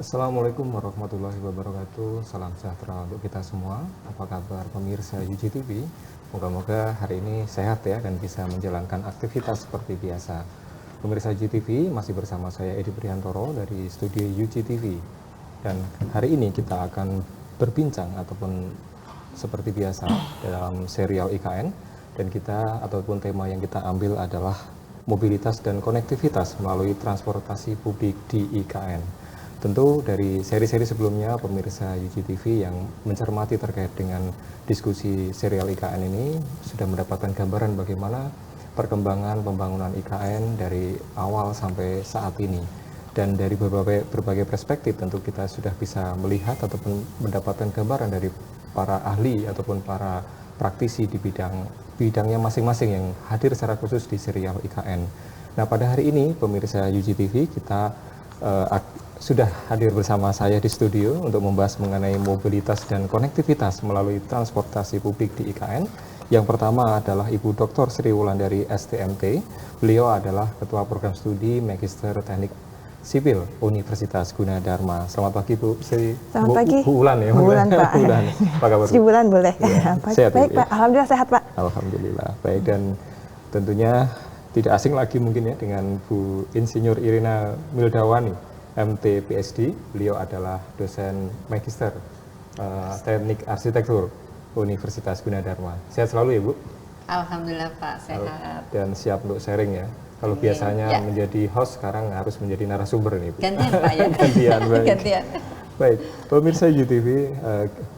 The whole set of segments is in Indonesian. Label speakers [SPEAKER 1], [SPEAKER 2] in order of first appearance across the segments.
[SPEAKER 1] Assalamualaikum warahmatullahi wabarakatuh. Salam sejahtera untuk kita semua. Apa kabar pemirsa UGTV? Moga-moga hari ini sehat ya dan bisa menjalankan aktivitas seperti biasa. Pemirsa UGTV masih bersama saya Edi Priantoro dari studio UGTV. Dan hari ini kita akan berbincang ataupun seperti biasa dalam serial IKN, dan kita ataupun tema yang kita ambil adalah mobilitas dan konektivitas melalui transportasi publik di IKN. Tentu dari seri-seri sebelumnya pemirsa UGTV yang mencermati terkait dengan diskusi serial IKN ini sudah mendapatkan gambaran bagaimana perkembangan pembangunan IKN dari awal sampai saat ini. Dan dari berbagai perspektif tentu kita sudah bisa melihat ataupun mendapatkan gambaran dari para ahli ataupun para praktisi di bidangnya masing-masing yang hadir secara khusus di serial IKN. Nah, pada hari ini pemirsa UGTV kita sudah hadir bersama saya di studio untuk membahas mengenai mobilitas dan konektivitas melalui transportasi publik di IKN. Yang pertama adalah Ibu Dr. Sri Wulandari STMT. Beliau adalah Ketua Program Studi Magister Teknik Sipil Universitas Gunadarma. Selamat pagi Bu Sri.
[SPEAKER 2] Selamat pagi.
[SPEAKER 1] Bu Wulan ya.
[SPEAKER 2] Bu Wulan Pak.
[SPEAKER 1] Wulan. Apa kabar?
[SPEAKER 2] Sri Wulan boleh.
[SPEAKER 1] Ya. Sehat,
[SPEAKER 2] baik
[SPEAKER 1] ya?
[SPEAKER 2] Pak, alhamdulillah sehat Pak.
[SPEAKER 1] Alhamdulillah. Baik, dan tentunya tidak asing lagi mungkin ya dengan Bu Insinyur Irina Mildawani, MT PhD. Beliau adalah dosen Magister Teknik Arsitektur Universitas Gunadarma. Sehat selalu ya Bu?
[SPEAKER 3] Alhamdulillah Pak, sehat.
[SPEAKER 1] Dan siap untuk sharing ya. Kalau biasanya menjadi host, sekarang harus menjadi narasumber nih Bu.
[SPEAKER 3] Gantian Pak ya?
[SPEAKER 1] Gantian, baik.
[SPEAKER 3] Gantian.
[SPEAKER 1] Baik, pemirsa UGTV,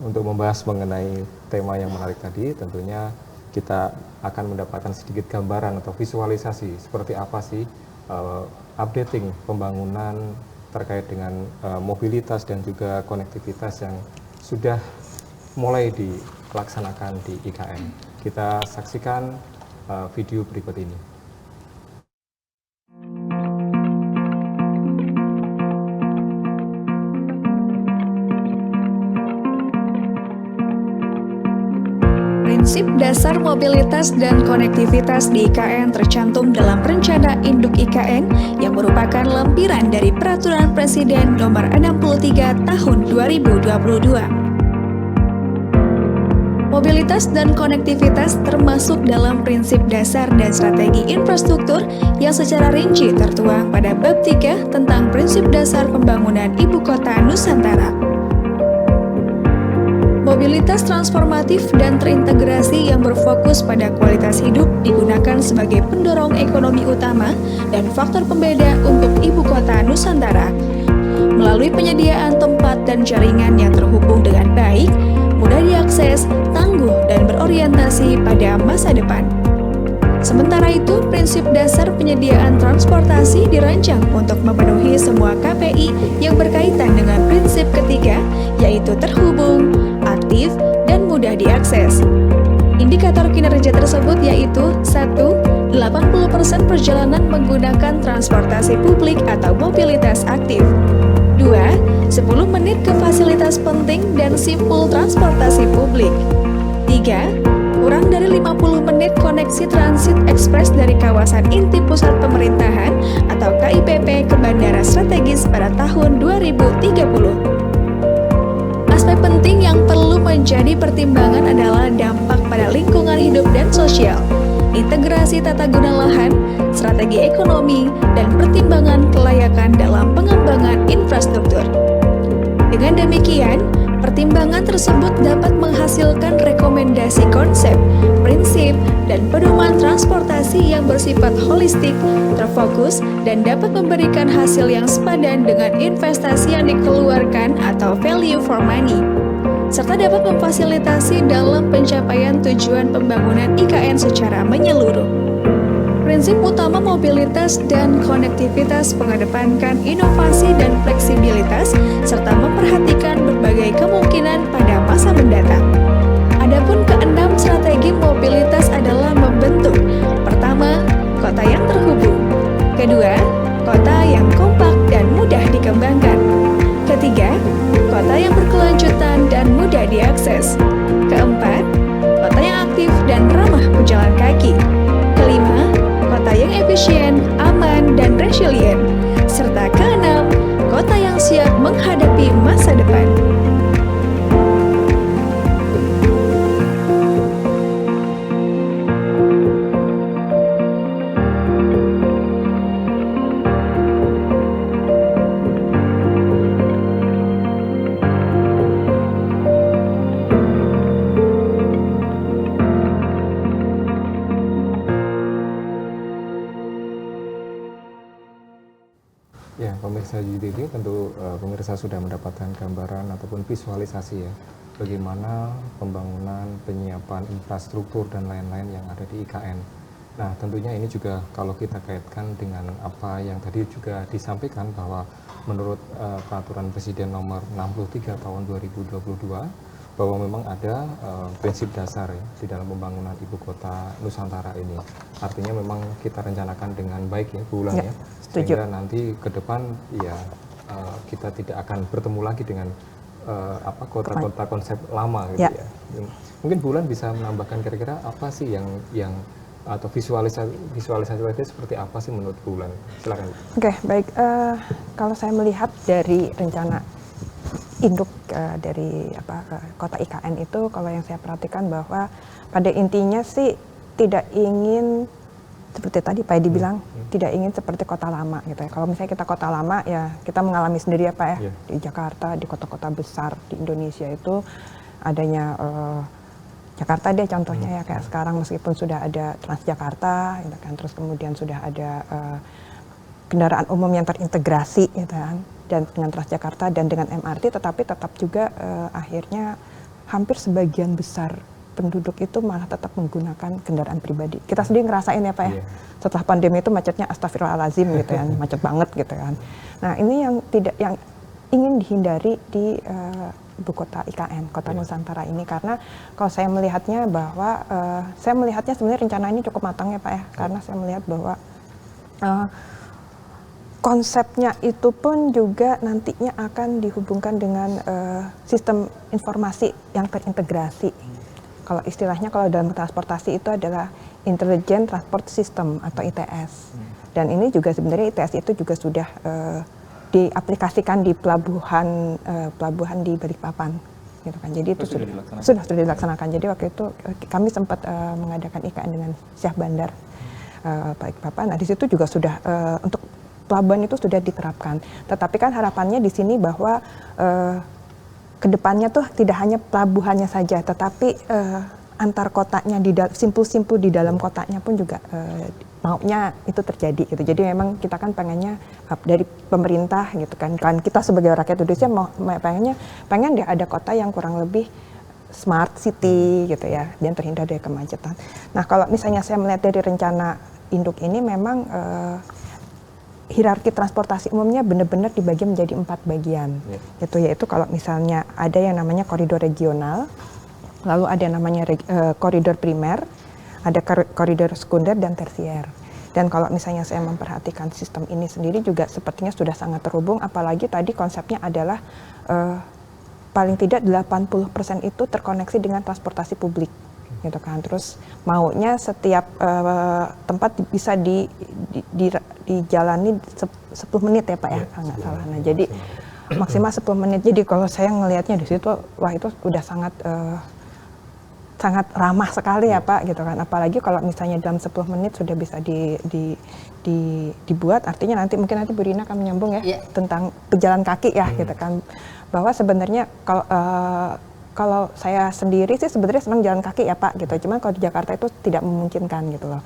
[SPEAKER 1] untuk membahas mengenai tema yang menarik tadi, tentunya kita akan mendapatkan sedikit gambaran atau visualisasi seperti apa sih updating pembangunan terkait dengan mobilitas dan juga konektivitas yang sudah mulai dilaksanakan di IKN. Kita saksikan video berikut ini.
[SPEAKER 4] Prinsip dasar mobilitas dan konektivitas di IKN tercantum dalam Rencana Induk IKN yang merupakan lampiran dari Peraturan Presiden Nomor 63 Tahun 2022. Mobilitas dan konektivitas termasuk dalam prinsip dasar dan strategi infrastruktur yang secara rinci tertuang pada bab 3 tentang prinsip dasar pembangunan Ibu Kota Nusantara. Mobilitas transformatif dan terintegrasi yang berfokus pada kualitas hidup digunakan sebagai pendorong ekonomi utama dan faktor pembeda untuk Ibu Kota Nusantara. Melalui penyediaan tempat dan jaringan yang terhubung dengan baik, mudah diakses, tangguh, dan berorientasi pada masa depan. Sementara itu, prinsip dasar penyediaan transportasi dirancang untuk memenuhi semua KPI yang berkaitan dengan prinsip ketiga, yaitu terhubung, aktif, dan mudah diakses. Indikator kinerja tersebut yaitu 1. 80% perjalanan menggunakan transportasi publik atau mobilitas aktif. 2. 10 menit ke fasilitas penting dan simpul transportasi publik. 3. Kurang dari 50 menit koneksi transit ekspres dari kawasan inti pusat pemerintahan atau KIPP ke bandara strategis pada tahun 2030. Aspek penting yang perlu menjadi pertimbangan adalah dampak pada lingkungan hidup dan sosial, integrasi tata guna lahan, strategi ekonomi, dan pertimbangan kelayakan dalam pengembangan infrastruktur. Dengan demikian, pertimbangan tersebut dapat menghasilkan rekomendasi konsep, prinsip, dan pedoman transportasi yang bersifat holistik, terfokus, dan dapat memberikan hasil yang sepadan dengan investasi yang dikeluarkan atau value for money, serta dapat memfasilitasi dalam pencapaian tujuan pembangunan IKN secara menyeluruh. Prinsip utama mobilitas dan konektivitas mengedepankan inovasi dan fleksibilitas serta memperhatikan berbagai kemungkinan pada masa mendatang. Adapun keenam strategi mobilitas adalah membentuk: pertama, kota yang terhubung; kedua, kota yang kompak dan mudah dikembangkan; ketiga, kota yang berkelanjutan dan mudah diakses; keempat, kota yang aktif dan ramah pejalan kaki; kelima, kota yang efisien, aman, dan resilient; serta keenam, kota yang siap menghadapi
[SPEAKER 1] Ya, pemirsa UGTV tentu pemirsa sudah mendapatkan gambaran ataupun visualisasi ya bagaimana pembangunan, penyiapan infrastruktur dan lain-lain yang ada di IKN. Nah, tentunya ini juga kalau kita kaitkan dengan apa yang tadi juga disampaikan bahwa menurut peraturan Presiden nomor 63 tahun 2022 bahwa memang ada prinsip dasar ya di dalam pembangunan ibu kota Nusantara ini. Artinya memang kita rencanakan dengan baik ya Bu Ulan ya. Sehingga nanti ke depan ya kita tidak akan bertemu lagi dengan kota-kota konsep lama gitu ya. Mungkin Bu Ulan bisa menambahkan kira-kira apa sih yang atau visualisasi seperti apa sih menurut Bu Ulan? Silakan.
[SPEAKER 2] Oke, baik. Kalau saya melihat dari rencana induk dari kota IKN itu, kalau yang saya perhatikan bahwa pada intinya sih tidak ingin seperti tadi Pak Edi bilang, tidak ingin seperti kota lama gitu ya. Kalau misalnya kita kota lama ya kita mengalami sendiri ya Pak ya, di Jakarta, di kota-kota besar di Indonesia itu adanya Jakarta deh contohnya ya, kayak sekarang meskipun sudah ada Transjakarta gitu kan, terus kemudian sudah ada kendaraan umum yang terintegrasi gitu kan, dan dengan Transjakarta dan dengan MRT, tetapi tetap juga akhirnya hampir sebagian besar penduduk itu malah tetap menggunakan kendaraan pribadi. Kita sendiri ngerasain ya Pak ya, setelah pandemi itu macetnya astagfirullahaladzim gitu kan, macet banget gitu kan. Nah ini yang ingin dihindari di ibu kota IKN, kota Nusantara ini, karena kalau saya melihatnya bahwa saya melihatnya sebenarnya rencana ini cukup matang ya Pak ya, karena saya melihat bahwa konsepnya itu pun juga nantinya akan dihubungkan dengan sistem informasi yang terintegrasi. Kalau istilahnya kalau dalam transportasi itu adalah Intelligent Transport System atau ITS. Dan ini juga sebenarnya ITS itu juga sudah diaplikasikan di pelabuhan di Balikpapan, gitu kan. Jadi itu sudah dilaksanakan. Jadi waktu itu kami sempat mengadakan IKN dengan Syah Bandar Balikpapan. Nah di situ juga sudah untuk pelabuhan itu sudah diterapkan. Tetapi kan harapannya di sini bahwa kedepannya tuh tidak hanya pelabuhannya saja, tetapi antar kotanya simpul-simpul di dalam kotanya pun juga maunya itu terjadi gitu. Jadi memang kita kan pengennya dari pemerintah gitu kan kita sebagai rakyat Indonesia pengen dia ada kota yang kurang lebih smart city gitu ya, dan terhindar dari kemacetan. Nah kalau misalnya saya melihat dari rencana induk ini memang hierarki transportasi umumnya benar-benar dibagi menjadi 4 bagian, gitu, yaitu kalau misalnya ada yang namanya koridor regional, lalu ada yang namanya koridor primer, ada koridor sekunder dan tersier. Dan kalau misalnya saya memperhatikan sistem ini sendiri juga sepertinya sudah sangat terhubung, apalagi tadi konsepnya adalah paling tidak 80% itu terkoneksi dengan transportasi publik, gitu kan. Terus maunya setiap tempat bisa dijalani 10 menit ya Pak ya, nggak salah. Nah jadi maksimal 10 menit. Jadi kalau saya ngelihatnya di situ, wah itu udah sangat ramah sekali ya Pak, gitu kan. Apalagi kalau misalnya dalam 10 menit sudah bisa dibuat, artinya nanti mungkin Bu Rina akan menyambung ya tentang pejalan kaki ya, gitu kan. Bahwa sebenarnya kalau saya sendiri sih sebenarnya senang jalan kaki ya Pak, gitu. Cuman kalau di Jakarta itu tidak memungkinkan gitu loh.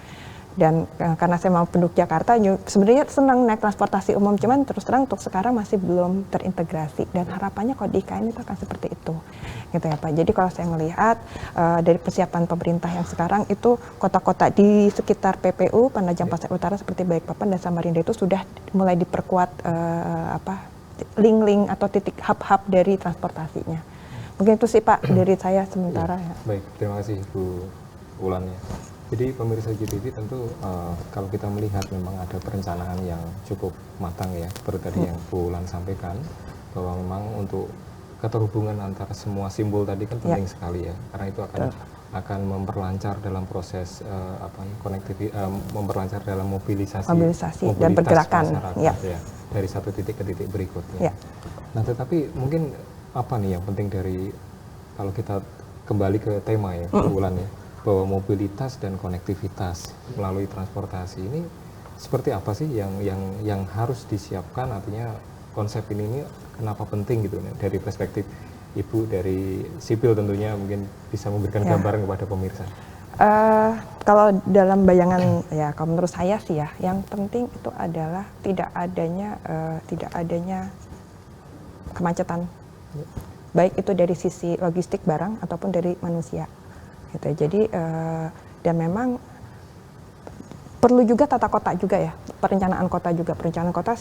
[SPEAKER 2] Dan karena saya mau penduduk Jakarta, sebenarnya senang naik transportasi umum, cuman terus terang untuk sekarang masih belum terintegrasi. Dan harapannya kalau di IKN itu akan seperti itu, gitu ya Pak. Jadi kalau saya melihat dari persiapan pemerintah yang sekarang itu kota-kota di sekitar PPU Penajam Pasir Utara seperti Balikpapan dan Samarinda itu sudah mulai diperkuat link-link atau titik hub-hub dari transportasinya. Mungkin itu sih Pak dari saya sementara ya.
[SPEAKER 1] Baik, terima kasih Bu Ulan ya. Jadi pemirsa GTV tentu kalau kita melihat memang ada perencanaan yang cukup matang ya, seperti tadi yang Bu Ulan sampaikan, bahwa memang untuk keterhubungan antara semua simbol tadi kan penting sekali ya, karena itu akan memperlancar dalam proses memperlancar dalam mobilisasi
[SPEAKER 2] dan pergerakan
[SPEAKER 1] masyarakat ya, dari satu titik ke titik berikutnya. Nah tetapi mungkin apa nih yang penting dari kalau kita kembali ke tema ya Bu Ulan ya, bahwa mobilitas dan konektivitas melalui transportasi ini seperti apa sih yang harus disiapkan, artinya konsep ini kenapa penting gitu dari perspektif Ibu dari sipil tentunya mungkin bisa memberikan gambaran kepada pemirsa.
[SPEAKER 2] Kalau dalam bayangan ya, kalau menurut saya sih ya, yang penting itu adalah tidak adanya kemacetan, baik itu dari sisi logistik barang ataupun dari manusia, gitu. Jadi dan memang perlu juga tata kota juga ya, perencanaan kota juga. Perencanaan kota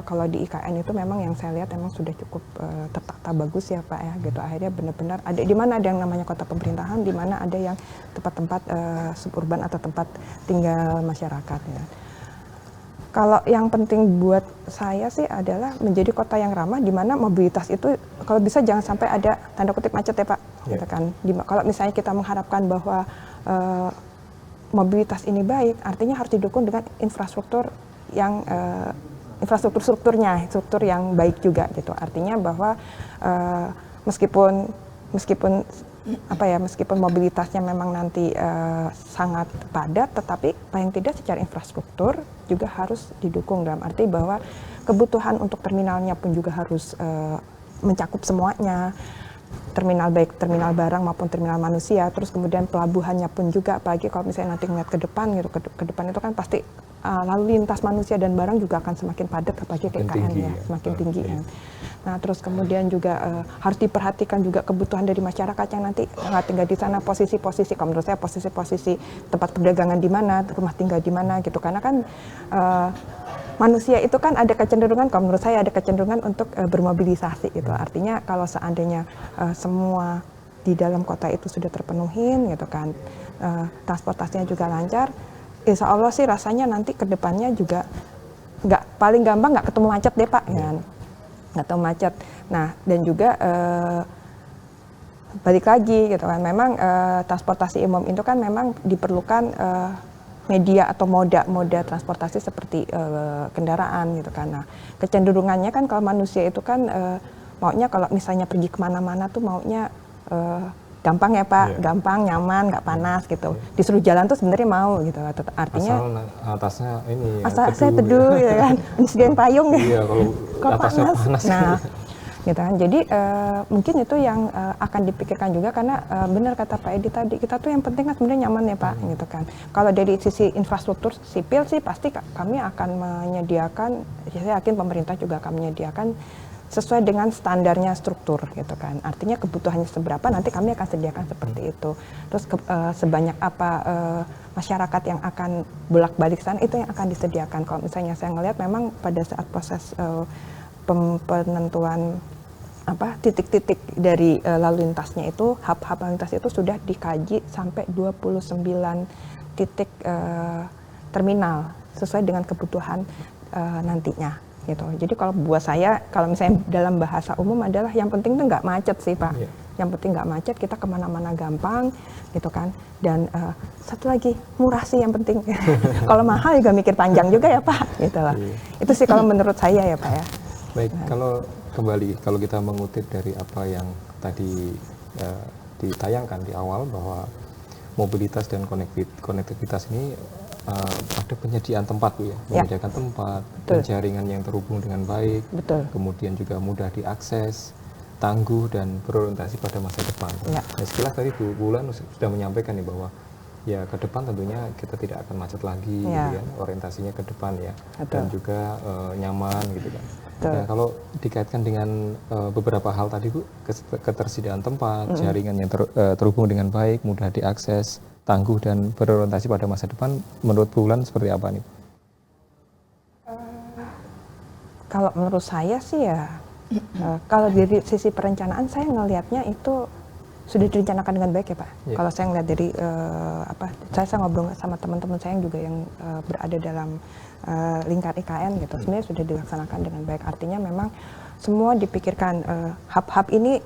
[SPEAKER 2] kalau di IKN itu memang yang saya lihat memang sudah cukup tertata bagus ya Pak ya, gitu. Akhirnya benar-benar ada di mana ada yang namanya kota pemerintahan, di mana ada yang tempat-tempat suburban atau tempat tinggal masyarakat ya. Kalau yang penting buat saya sih adalah menjadi kota yang ramah, di mana mobilitas itu kalau bisa jangan sampai ada tanda kutip macet ya Pak, gitu kan. Kalau misalnya kita mengharapkan bahwa mobilitas ini baik, artinya harus didukung dengan infrastruktur yang struktur yang baik juga gitu. Artinya bahwa meskipun mobilitasnya memang nanti sangat padat, tetapi paling tidak secara infrastruktur juga harus didukung, dalam arti bahwa kebutuhan untuk terminalnya pun juga harus mencakup semuanya. Terminal baik terminal barang maupun terminal manusia, terus kemudian pelabuhannya pun juga, apalagi kalau misalnya nanti ngeliat ke depan gitu, ke depan itu kan pasti lalu lintas manusia dan barang juga akan semakin padat, apalagi ke IKN ya, semakin tinggi ya. Nah terus kemudian juga harus diperhatikan juga kebutuhan dari masyarakat yang nanti tinggal di sana, posisi-posisi, kalau menurut saya posisi-posisi tempat perdagangan di mana, rumah tinggal di mana gitu, karena kan manusia itu kan ada kecenderungan, kalau menurut saya ada kecenderungan untuk bermobilisasi gitu. Artinya kalau seandainya semua di dalam kota itu sudah terpenuhin gitu kan, transportasinya juga lancar, insya Allah sih rasanya nanti ke depannya juga paling gampang nggak ketemu macet deh Pak, kan? Nggak ketemu macet. Nah dan juga balik lagi gitu kan, memang transportasi umum itu kan memang diperlukan media atau moda transportasi seperti kendaraan gitu kan. Nah kecenderungannya kan kalau manusia itu kan maunya kalau misalnya pergi kemana-mana tuh maunya gampang ya Pak, gampang, nyaman, nggak panas gitu. Disuruh jalan tuh sebenarnya mau gitu. Artinya
[SPEAKER 1] atasnya ini
[SPEAKER 2] asal saya teduh gitu kan, disediain payung ya.
[SPEAKER 1] Iya, kalau atasnya panas.
[SPEAKER 2] Nah gitu kan. Jadi mungkin itu yang akan dipikirkan juga, karena benar kata Pak Edi tadi, kita tuh yang penting kan sebenarnya nyaman ya Pak, gitu kan. Kalau dari sisi infrastruktur sipil sih pasti kami akan menyediakan, saya yakin pemerintah juga akan menyediakan sesuai dengan standarnya struktur gitu kan. Artinya kebutuhannya seberapa nanti kami akan sediakan seperti itu. Terus sebanyak apa masyarakat yang akan bolak-balik sana itu yang akan disediakan. Kalau misalnya saya ngelihat memang pada saat proses penentuan titik-titik dari lalu lintasnya itu, hub-hub lalu lintas itu sudah dikaji sampai 29 titik terminal sesuai dengan kebutuhan nantinya gitu. Jadi kalau buat saya, kalau misalnya dalam bahasa umum adalah yang penting itu nggak macet sih Pak. Yang penting nggak macet, kita kemana-mana gampang gitu kan. Dan satu lagi, murah sih yang penting. Kalau mahal juga mikir panjang juga ya Pak gitu lah. Itu sih kalau menurut saya ya Pak ya.
[SPEAKER 1] Baik, kalau kita mengutip dari apa yang tadi ditayangkan di awal, bahwa mobilitas dan konektivitas ini ada penyediaan tempat Bu ya, menyediakan tempat, jaringan yang terhubung dengan baik, kemudian juga mudah diakses, tangguh dan berorientasi pada masa depan. Nah, sekilas tadi Bu Wulan sudah menyampaikan nih bahwa ya ke depan tentunya kita tidak akan macet lagi, gitu kan, orientasinya ke depan ya, dan juga nyaman gitu kan. Nah, kalau dikaitkan dengan beberapa hal tadi Bu, ketersediaan tempat, jaringan yang terhubung dengan baik, mudah diakses, tangguh dan berorientasi pada masa depan, menurut Bu Wulan seperti apa nih?
[SPEAKER 2] Kalau menurut saya sih ya, kalau dari sisi perencanaan saya ngelihatnya itu sudah direncanakan dengan baik ya Pak. Kalau saya ngelihat dari saya ngobrol sama teman-teman saya yang juga yang berada dalam lingkar IKN gitu, sebenarnya sudah dilaksanakan dengan baik. Artinya memang semua dipikirkan, hub-hub ini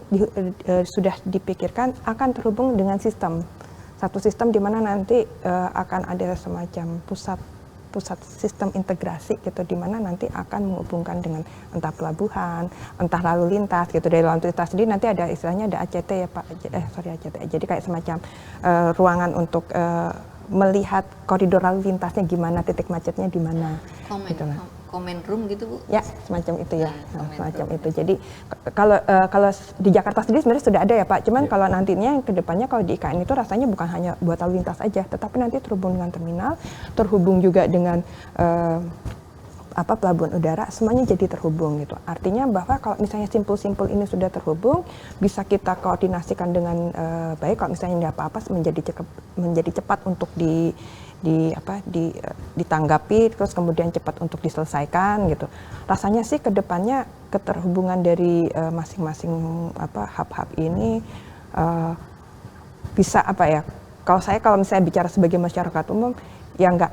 [SPEAKER 2] sudah dipikirkan akan terhubung dengan satu sistem di mana nanti akan ada semacam pusat sistem integrasi gitu, di mana nanti akan menghubungkan dengan entah pelabuhan, entah lalu lintas gitu. Dari lalu lintas sendiri nanti ada istilahnya ada ACT ya Pak, ACT. Jadi kayak semacam ruangan untuk melihat koridor lalu lintasnya gimana, titik macetnya di mana gitu lah.
[SPEAKER 3] comment room gitu Bu?
[SPEAKER 2] Ya, semacam itu ya.
[SPEAKER 3] Nah,
[SPEAKER 2] Semacam itu. Jadi kalau di Jakarta sendiri sebenarnya sudah ada ya Pak. Cuman kalau nantinya ke depannya kalau di IKN itu rasanya bukan hanya buat lalu lintas aja, tetapi nanti terhubung dengan terminal, terhubung juga dengan pelabuhan udara, semuanya jadi terhubung gitu. Artinya bahwa kalau misalnya simpul-simpul ini sudah terhubung, bisa kita koordinasikan dengan baik. Kalau misalnya ada apa-apa menjadi cepat untuk ditanggapi, terus kemudian cepat untuk diselesaikan gitu. Rasanya sih ke depannya keterhubungan dari masing-masing hub-hub ini bisa kalau misalnya bicara sebagai masyarakat umum, yang nggak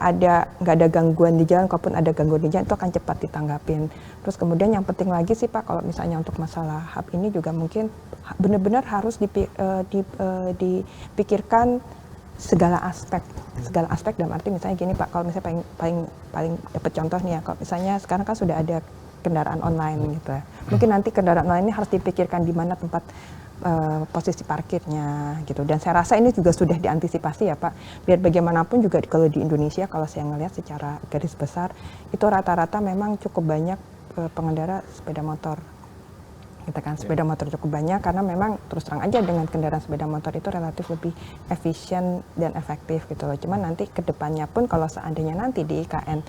[SPEAKER 2] ada gangguan di jalan, kalaupun ada gangguan di jalan itu akan cepat ditanggapin. Terus kemudian yang penting lagi sih Pak, kalau misalnya untuk masalah hub ini juga mungkin benar-benar harus dipikirkan segala aspek dalam arti misalnya gini Pak, kalau misalnya paling dapat contoh nih ya, kalau misalnya sekarang kan sudah ada kendaraan online gitu ya. Mungkin nanti kendaraan online ini harus dipikirkan di mana tempat posisi parkirnya gitu, dan saya rasa ini juga sudah diantisipasi ya Pak. Biar bagaimanapun juga kalau di Indonesia, kalau saya ngelihat secara garis besar itu rata-rata memang cukup banyak pengendara sepeda motor gitu kan. Sepeda motor cukup banyak karena memang terus terang aja dengan kendaraan sepeda motor itu relatif lebih efisien dan efektif gitu loh. Cuman nanti kedepannya pun kalau seandainya nanti di IKN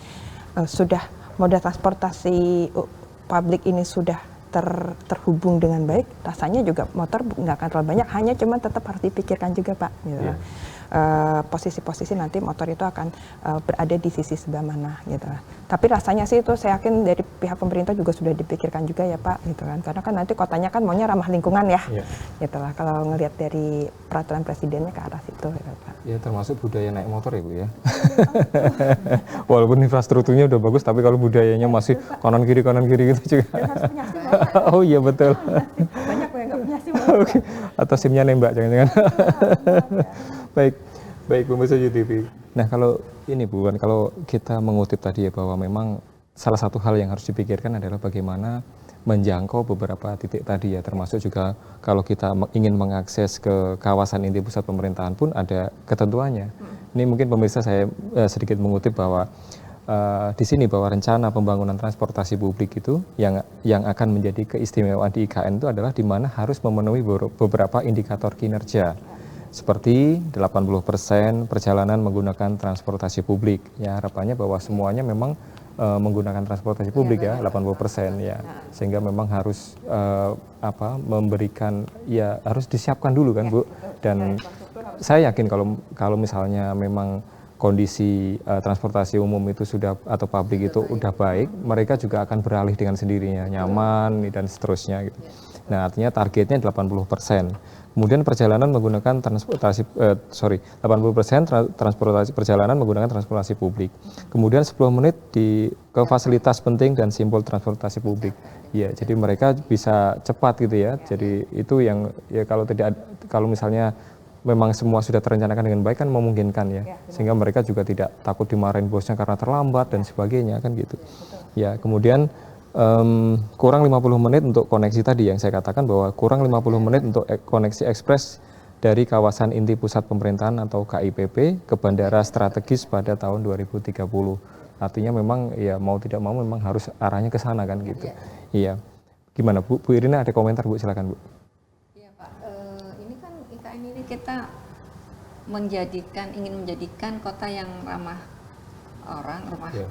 [SPEAKER 2] sudah moda transportasi publik ini sudah terhubung dengan baik, rasanya juga motor nggak akan terlalu banyak, hanya cuma tetap harus dipikirkan juga Pak gitu. Posisi-posisi nanti motor itu akan berada di sisi sebelah mana gitu. Tapi rasanya sih itu saya yakin dari pihak pemerintah juga sudah dipikirkan juga ya Pak gitu kan, karena kan nanti kotanya kan maunya ramah lingkungan ya, gitu lah kalau ngelihat dari peraturan presidennya ke arah situ gitu Pak.
[SPEAKER 1] Ya termasuk budaya naik motor ya Bu ya. Walaupun infrastrukturnya udah bagus, tapi kalau budayanya masih kanan kiri gitu juga. Oh iya betul.
[SPEAKER 2] Banyak yang nggak punya SIM.
[SPEAKER 1] Oke. Atau SIM-nya nembak jangan-jangan. Baik pemirsa UTV. Nah kalau ini Bu, kalau kita mengutip tadi ya bahwa memang salah satu hal yang harus dipikirkan adalah bagaimana menjangkau beberapa titik tadi ya, termasuk juga kalau kita ingin mengakses ke kawasan inti pusat pemerintahan pun ada ketentuannya. Ini mungkin pemirsa saya sedikit mengutip bahwa di sini bahwa rencana pembangunan transportasi publik itu yang akan menjadi keistimewaan di IKN itu adalah di mana harus memenuhi beberapa indikator kinerja. Seperti 80% perjalanan menggunakan transportasi publik. Ya harapannya bahwa semuanya memang menggunakan transportasi publik ya 80% ya. Sehingga memang harus memberikan ya harus disiapkan dulu kan Bu. Dan saya yakin kalau misalnya memang kondisi transportasi umum itu sudah atau publik itu udah baik, mereka juga akan beralih dengan sendirinya, nyaman dan seterusnya gitu. Nah, artinya targetnya 80%. Kemudian perjalanan menggunakan 80% transportasi perjalanan menggunakan transportasi publik. Kemudian 10 menit ke fasilitas penting dan simpul transportasi publik. Ya, jadi mereka bisa cepat gitu ya. Jadi itu yang ya kalau misalnya memang semua sudah terencanakan dengan baik kan memungkinkan ya. Sehingga mereka juga tidak takut dimarahin bosnya karena terlambat dan sebagainya kan gitu. Ya, kemudian kurang 50 menit untuk koneksi tadi yang saya katakan bahwa kurang 50 menit untuk koneksi ekspres dari kawasan inti pusat pemerintahan atau KIPP ke bandara strategis pada tahun 2030. Artinya memang ya mau tidak mau memang harus arahnya ke sana kan gitu. Iya. Gimana Bu Irina, ada komentar Bu, silakan Bu.
[SPEAKER 3] Iya Pak, ini kan IKN ini kita ingin menjadikan kota yang ramah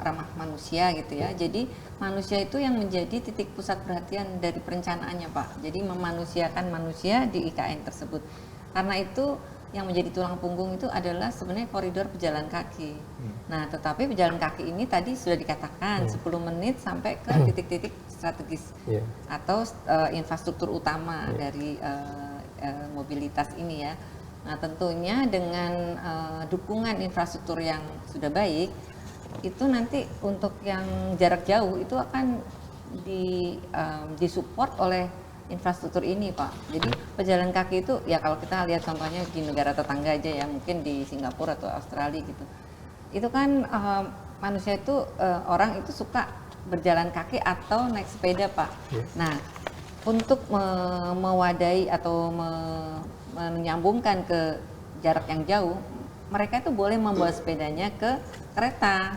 [SPEAKER 3] ramah manusia gitu ya. Jadi manusia itu yang menjadi titik pusat perhatian dari perencanaannya Pak. Jadi memanusiakan manusia di IKN tersebut. Karena itu yang menjadi tulang punggung itu adalah sebenarnya koridor pejalan kaki. Nah, tetapi pejalan kaki ini tadi sudah dikatakan 10 menit sampai ke titik-titik strategis atau infrastruktur utama dari mobilitas ini ya. Nah, tentunya dengan dukungan infrastruktur yang sudah baik, itu nanti untuk yang jarak jauh itu akan disupport oleh infrastruktur ini Pak. Jadi pejalan kaki itu ya kalau kita lihat contohnya di negara tetangga aja ya, mungkin di Singapura atau Australia gitu. Itu kan manusia itu orang itu suka berjalan kaki atau naik sepeda Pak. Nah, untuk mewadahi atau menyambungkan ke jarak yang jauh, mereka itu boleh membawa sepedanya ke kereta.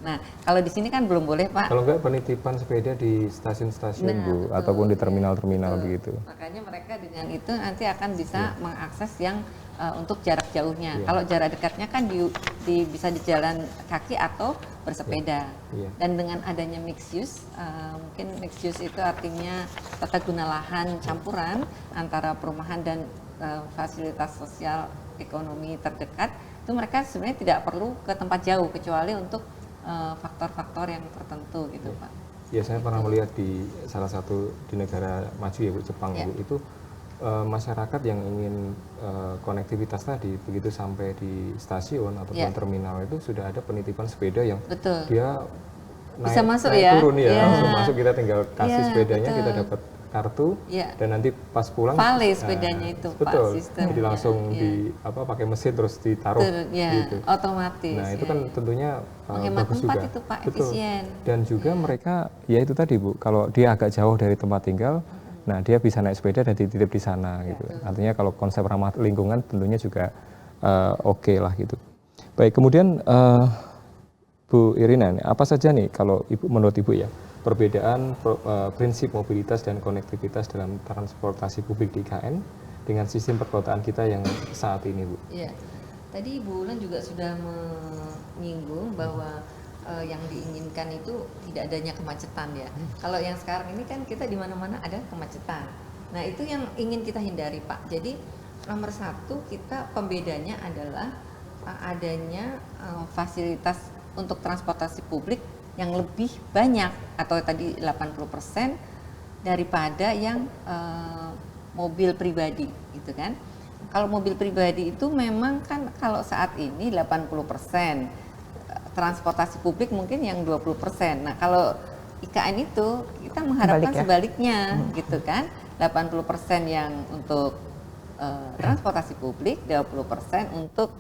[SPEAKER 3] Nah, kalau di sini kan belum boleh, Pak.
[SPEAKER 1] Kalau enggak penitipan sepeda di stasiun-stasiun
[SPEAKER 3] Nah,
[SPEAKER 1] Bu,
[SPEAKER 3] betul.
[SPEAKER 1] ataupun di terminal-terminal
[SPEAKER 3] Betul.
[SPEAKER 1] begitu.
[SPEAKER 3] Makanya mereka dengan itu nanti akan bisa mengakses yang untuk jarak jauhnya. Kalau jarak dekatnya kan bisa di jalan kaki atau bersepeda. Dan dengan adanya mixed use, mungkin mixed use itu artinya tata guna lahan campuran antara perumahan dan fasilitas sosial ekonomi terdekat, itu mereka sebenarnya tidak perlu ke tempat jauh kecuali untuk faktor-faktor yang tertentu gitu, Pak.
[SPEAKER 1] Ya, saya pernah melihat di salah satu di negara maju ya Bu, Jepang Bu, itu masyarakat yang ingin konektivitas tadi begitu sampai di stasiun ataupun terminal itu sudah ada penitipan sepeda yang dia
[SPEAKER 3] bisa masuk
[SPEAKER 1] naik
[SPEAKER 3] ya,
[SPEAKER 1] turun ya, langsung masuk, kita tinggal kasih sepedanya, kita dapat kartu, dan nanti pas pulang
[SPEAKER 3] vale sepedanya itu,
[SPEAKER 1] betul,
[SPEAKER 3] Pak, sistem.
[SPEAKER 1] jadi langsung pakai mesin terus ditaruh gitu.
[SPEAKER 3] Otomatis.
[SPEAKER 1] Nah, itu kan tentunya bagus juga.
[SPEAKER 3] Itu, Pak,
[SPEAKER 1] betul.
[SPEAKER 3] efisien.
[SPEAKER 1] Dan juga mereka ya itu tadi Bu, kalau dia agak jauh dari tempat tinggal, nah dia bisa naik sepeda dan dititip di sana gitu. Artinya kalau konsep ramah lingkungan tentunya juga oke lah gitu. Baik, kemudian Bu Irina, apa saja nih kalau menurut Ibu ya perbedaan prinsip mobilitas dan konektivitas dalam transportasi publik di IKN dengan sistem perkotaan kita yang saat ini, Bu?
[SPEAKER 3] Iya, tadi Bu Ulan juga sudah menyinggung bahwa yang diinginkan itu tidak adanya kemacetan ya. Kalau yang sekarang ini kan kita di mana-mana ada kemacetan. Nah, itu yang ingin kita hindari, Pak. Jadi nomor satu kita pembedanya adalah adanya fasilitas untuk transportasi publik yang lebih banyak atau tadi 80% daripada yang mobil pribadi gitu kan. Kalau mobil pribadi itu memang kan kalau saat ini 80%, transportasi publik mungkin yang 20%. Nah, kalau IKN itu kita mengharapkan sebaliknya gitu kan. 80% yang untuk transportasi publik, 20% untuk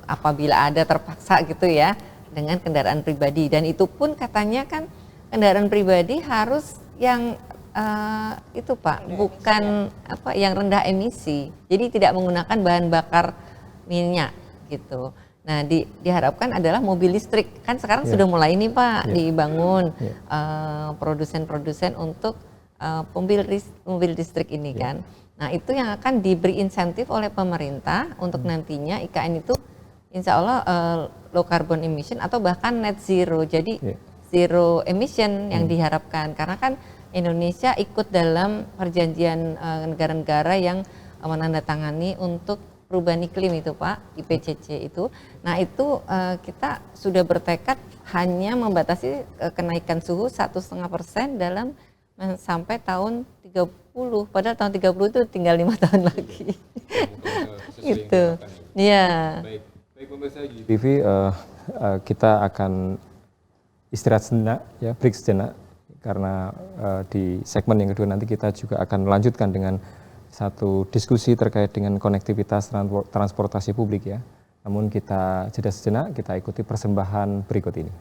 [SPEAKER 3] apabila ada terpaksa gitu ya dengan kendaraan pribadi. Dan itu pun katanya kan kendaraan pribadi harus yang itu Pak, bukan yang rendah emisi. Jadi tidak menggunakan bahan bakar minyak gitu. Nah, diharapkan adalah mobil listrik. Kan sekarang sudah mulai nih Pak dibangun produsen-produsen untuk mobil listrik ini kan. Nah, itu yang akan diberi insentif oleh pemerintah untuk nantinya IKN itu insya Allah low carbon emission atau bahkan net zero. Jadi zero emission yang diharapkan. Karena kan Indonesia ikut dalam perjanjian negara-negara yang menandatangani untuk perubahan iklim itu Pak, IPCC itu. Nah, itu kita sudah bertekad hanya membatasi kenaikan suhu 1,5% dalam sampai tahun 30. Padahal tahun 30 itu tinggal 5 tahun lagi. Gitu. Iya.
[SPEAKER 1] Baik pemirsa TV, kita akan istirahat sejenak ya, break sejenak karena di segmen yang kedua nanti kita juga akan melanjutkan dengan satu diskusi terkait dengan konektivitas transportasi publik ya. Namun kita jeda sejenak, kita ikuti persembahan berikut ini.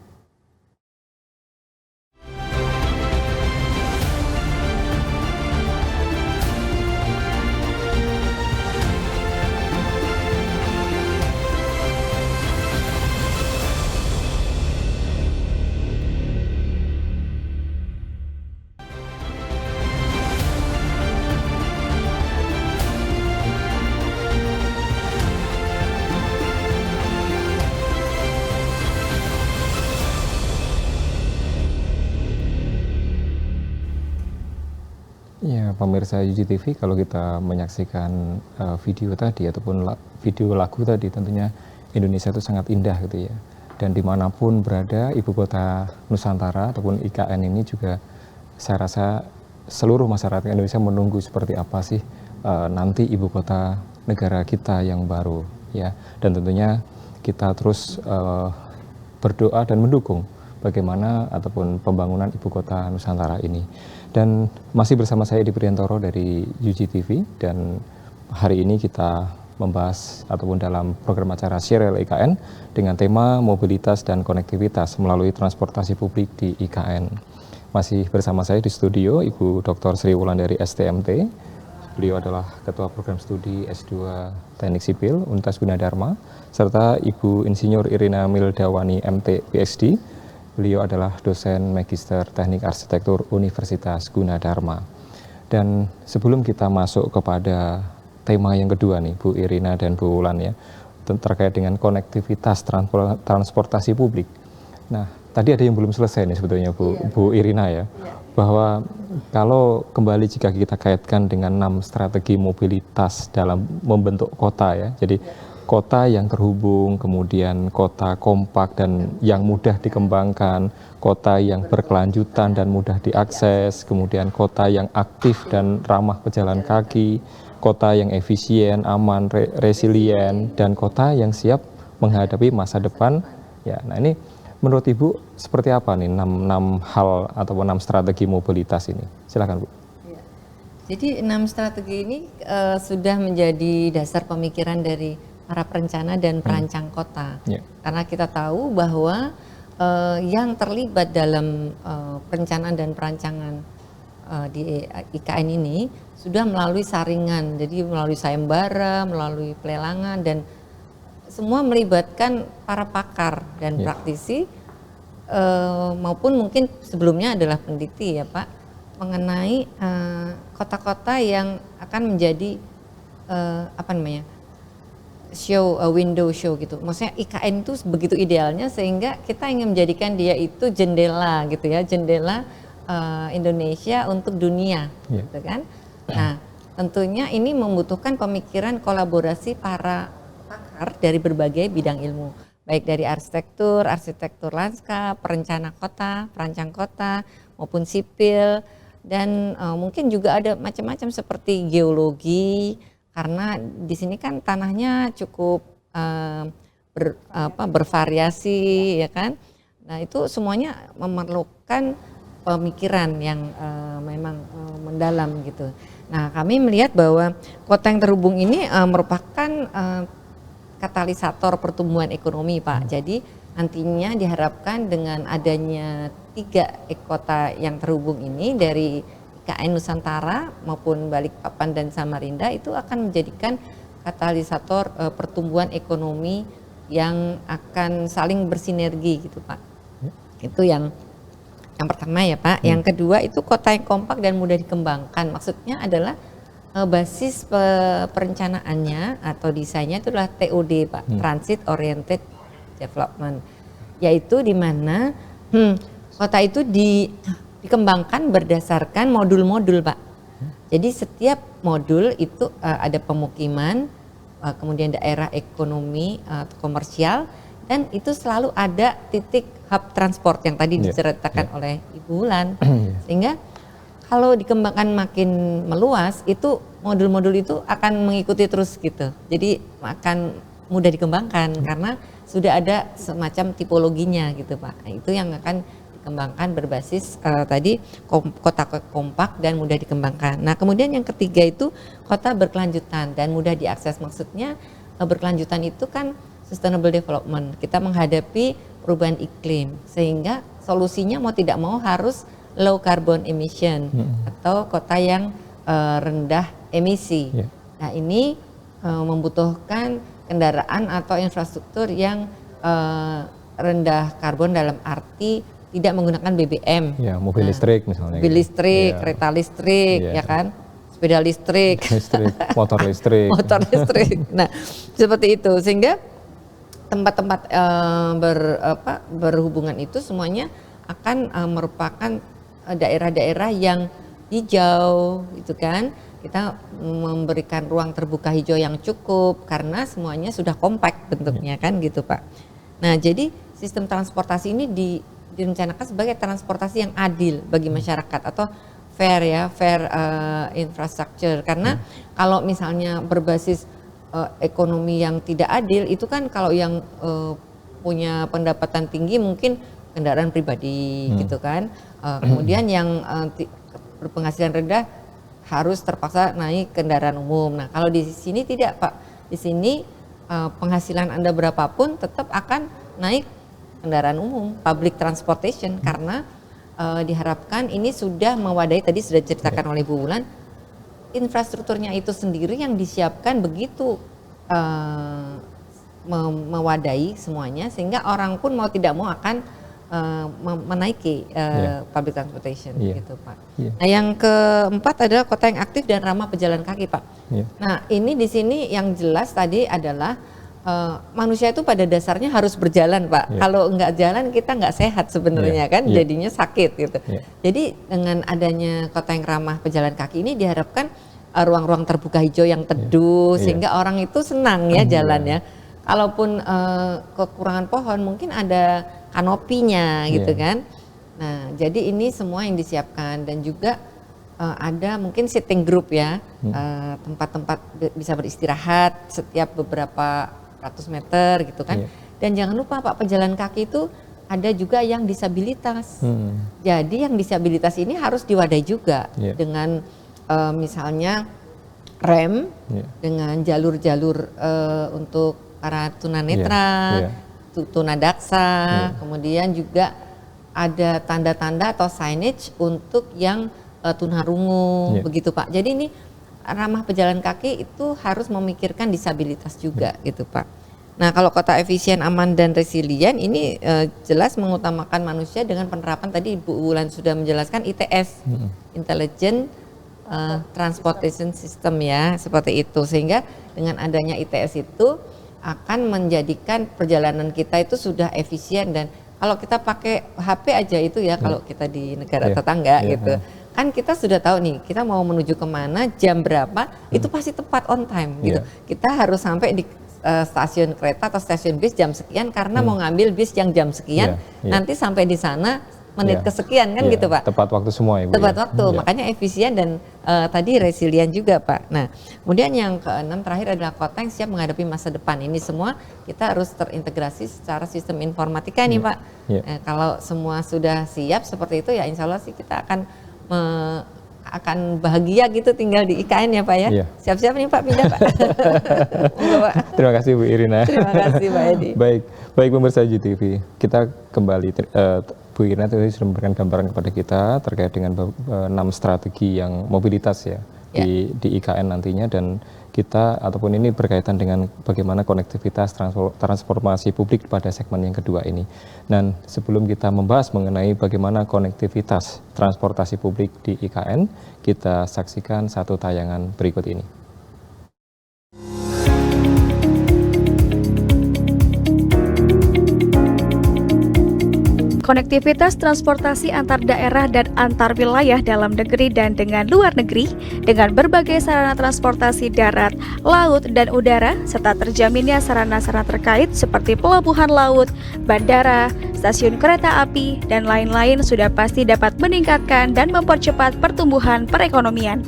[SPEAKER 1] Ya, pemirsa UGTV, kalau kita menyaksikan video tadi ataupun video lagu tadi, tentunya Indonesia itu sangat indah gitu ya. Dan dimanapun berada ibu kota Nusantara ataupun IKN ini juga saya rasa seluruh masyarakat Indonesia menunggu seperti apa sih nanti ibu kota negara kita yang baru ya. Dan tentunya kita terus berdoa dan mendukung bagaimana ataupun pembangunan ibu kota Nusantara ini. Dan masih bersama saya Edi Priantoro dari UGTV, dan hari ini kita membahas ataupun dalam program acara Serial IKN dengan tema mobilitas dan konektivitas melalui transportasi publik di IKN. Masih bersama saya di studio Ibu Dr. Sri Wulandari STMT, Beliau adalah Ketua Program Studi S2 Teknik Sipil Universitas Gunadarma, serta Ibu Insinyur Irina Mildawani MT PhD. Beliau adalah dosen Magister Teknik Arsitektur Universitas Gunadarma. Dan sebelum kita masuk kepada tema yang kedua nih, Bu Irina dan Bu Wulan ya, terkait dengan konektivitas transportasi publik. Nah, tadi ada yang belum selesai nih sebetulnya Bu Irina ya, bahwa kalau kembali jika kita kaitkan dengan 6 strategi mobilitas dalam membentuk kota ya, jadi kota yang terhubung, kemudian kota kompak dan yang mudah dikembangkan, kota yang berkelanjutan dan mudah diakses, kemudian kota yang aktif dan ramah pejalan kaki, kota yang efisien, aman, resilient, dan kota yang siap menghadapi masa depan. Ya, nah ini menurut Ibu seperti apa nih 6 hal atau 6 strategi mobilitas ini? Silakan Bu.
[SPEAKER 3] Ya. Jadi 6 strategi ini sudah menjadi dasar pemikiran dari para perencana dan perancang kota.
[SPEAKER 1] Ya.
[SPEAKER 3] Karena kita tahu bahwa yang terlibat dalam perencanaan dan perancangan di IKN ini sudah melalui saringan, jadi melalui sayembara, melalui pelelangan, dan semua melibatkan para pakar dan praktisi maupun mungkin sebelumnya adalah peneliti ya Pak, mengenai kota-kota yang akan menjadi window show gitu. Maksudnya IKN itu begitu idealnya sehingga kita ingin menjadikan dia itu jendela gitu ya, jendela Indonesia untuk dunia gitu kan. Nah, tentunya ini membutuhkan pemikiran kolaborasi para pakar dari berbagai bidang ilmu, baik dari arsitektur lanskap, perencana kota, perancang kota, maupun sipil, dan mungkin juga ada macam-macam seperti geologi, karena di sini kan tanahnya cukup bervariasi ya kan. Nah itu semuanya memerlukan pemikiran yang memang mendalam gitu. Nah kami melihat bahwa kota yang terhubung ini merupakan katalisator pertumbuhan ekonomi Pak. Jadi nantinya diharapkan dengan adanya 3 kota yang terhubung ini dari IKN Nusantara maupun Balikpapan dan Samarinda itu akan menjadikan katalisator pertumbuhan ekonomi yang akan saling bersinergi gitu Pak. Itu yang pertama ya Pak. Yang kedua itu kota yang kompak dan mudah dikembangkan. Maksudnya adalah basis perencanaannya atau desainnya itu adalah TOD Pak, Transit Oriented Development. Yaitu di mana kota itu dikembangkan berdasarkan modul-modul Pak. Jadi setiap modul itu ada pemukiman, kemudian daerah ekonomi komersial, dan itu selalu ada titik hub transport yang tadi diceritakan oleh Ibu Wulan. Sehingga kalau dikembangkan makin meluas, itu modul-modul itu akan mengikuti terus gitu. Jadi akan mudah dikembangkan karena sudah ada semacam tipologinya gitu Pak. Nah, itu yang akan dikembangkan berbasis tadi kota kompak dan mudah dikembangkan. Nah kemudian yang ketiga itu kota berkelanjutan dan mudah diakses. Maksudnya berkelanjutan itu kan sustainable development. Kita menghadapi perubahan iklim sehingga solusinya mau tidak mau harus low carbon emission atau kota yang rendah emisi. Nah ini membutuhkan kendaraan atau infrastruktur yang rendah karbon dalam arti tidak menggunakan BBM.
[SPEAKER 1] Ya, mobil listrik misalnya.
[SPEAKER 3] Mobil listrik, kereta listrik, ya kan, sepeda listrik,
[SPEAKER 1] motor listrik.
[SPEAKER 3] Motor listrik. Nah, seperti itu sehingga tempat-tempat berhubungan itu semuanya akan merupakan daerah-daerah yang hijau, gitu kan. Kita memberikan ruang terbuka hijau yang cukup karena semuanya sudah kompak bentuknya kan, gitu Pak. Nah, jadi sistem transportasi ini direncanakan sebagai transportasi yang adil bagi masyarakat atau fair infrastructure. Karena kalau misalnya berbasis ekonomi yang tidak adil itu kan kalau yang punya pendapatan tinggi mungkin kendaraan pribadi gitu kan. Kemudian yang berpenghasilan rendah harus terpaksa naik kendaraan umum. Nah kalau di sini tidak Pak, di sini penghasilan Anda berapapun tetap akan naik kendaraan umum, public transportation, karena diharapkan ini sudah mewadahi, tadi sudah diceritakan oleh Bu Wulan, infrastrukturnya itu sendiri yang disiapkan begitu mewadai semuanya, sehingga orang pun mau tidak mau akan menaiki public transportation gitu Pak. Nah yang keempat adalah kota yang aktif dan ramah pejalan kaki Pak. Nah ini di sini yang jelas tadi adalah manusia itu pada dasarnya harus berjalan Pak. Kalau nggak jalan kita nggak sehat sebenarnya kan, jadinya sakit gitu. Jadi dengan adanya kota yang ramah pejalan kaki ini diharapkan ruang-ruang terbuka hijau yang teduh sehingga orang itu senang ya jalan ya. Kalaupun kekurangan pohon mungkin ada kanopinya gitu kan. Nah jadi ini semua yang disiapkan dan juga ada mungkin sitting group ya, tempat-tempat bisa beristirahat setiap beberapa ratus meter gitu kan. Dan jangan lupa Pak, pejalan kaki itu ada juga yang disabilitas. Jadi yang disabilitas ini harus diwadahi juga dengan misalnya rem, dengan jalur-jalur untuk para tunanetra, tunadaksa, kemudian juga ada tanda-tanda atau signage untuk yang tunarungu, begitu Pak. Jadi ini ramah pejalan kaki itu harus memikirkan disabilitas juga gitu Pak. Nah kalau kota efisien, aman dan resilient ini jelas mengutamakan manusia dengan penerapan tadi Bu Wulan sudah menjelaskan ITS, Intelligent Transportation System ya, seperti itu. Sehingga dengan adanya ITS itu akan menjadikan perjalanan kita itu sudah efisien, dan kalau kita pakai HP aja itu ya, kalau kita di negara tetangga gitu. Kan kita sudah tahu nih kita mau menuju kemana, jam berapa, itu pasti tepat on time gitu. Kita harus sampai di stasiun kereta atau stasiun bis jam sekian karena mau ngambil bis yang jam sekian, nanti sampai di sana menit kesekian kan gitu Pak.
[SPEAKER 1] Tepat waktu semua Ibu.
[SPEAKER 3] Tepat waktu, makanya efisien dan tadi resilient juga Pak. Nah kemudian yang keenam terakhir adalah kota yang siap menghadapi masa depan. Ini semua kita harus terintegrasi secara sistem informatika nih Pak. Kalau semua sudah siap seperti itu ya insya Allah sih kita akan bahagia gitu tinggal di IKN ya Pak ya. Siap-siap nih Pak pindah Pak. Pak.
[SPEAKER 1] Terima kasih Bu Irina.
[SPEAKER 3] Terima kasih Pak Edi.
[SPEAKER 1] Baik pemirsa UGTV, kita kembali Bu Irina tadi sudah memberikan gambaran kepada kita terkait dengan 6 strategi yang mobilitas ya di IKN nantinya, dan kita ataupun ini berkaitan dengan bagaimana konektivitas transportasi publik pada segmen yang kedua ini. Dan sebelum kita membahas mengenai bagaimana konektivitas transportasi publik di IKN, kita saksikan satu tayangan berikut ini.
[SPEAKER 4] Konektivitas transportasi antar daerah dan antar wilayah dalam negeri dan dengan luar negeri dengan berbagai sarana transportasi darat, laut, dan udara serta terjaminnya sarana-sarana terkait seperti pelabuhan laut, bandara, stasiun kereta api, dan lain-lain sudah pasti dapat meningkatkan dan mempercepat pertumbuhan perekonomian.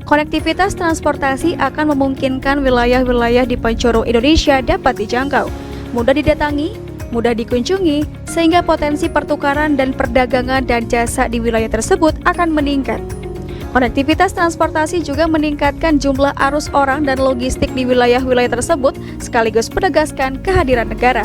[SPEAKER 4] Konektivitas transportasi akan memungkinkan wilayah-wilayah di penjuru Indonesia dapat dijangkau, mudah didatangi, mudah dikunjungi, sehingga potensi pertukaran dan perdagangan dan jasa di wilayah tersebut akan meningkat. Konektivitas transportasi juga meningkatkan jumlah arus orang dan logistik di wilayah-wilayah tersebut, sekaligus menegaskan kehadiran negara.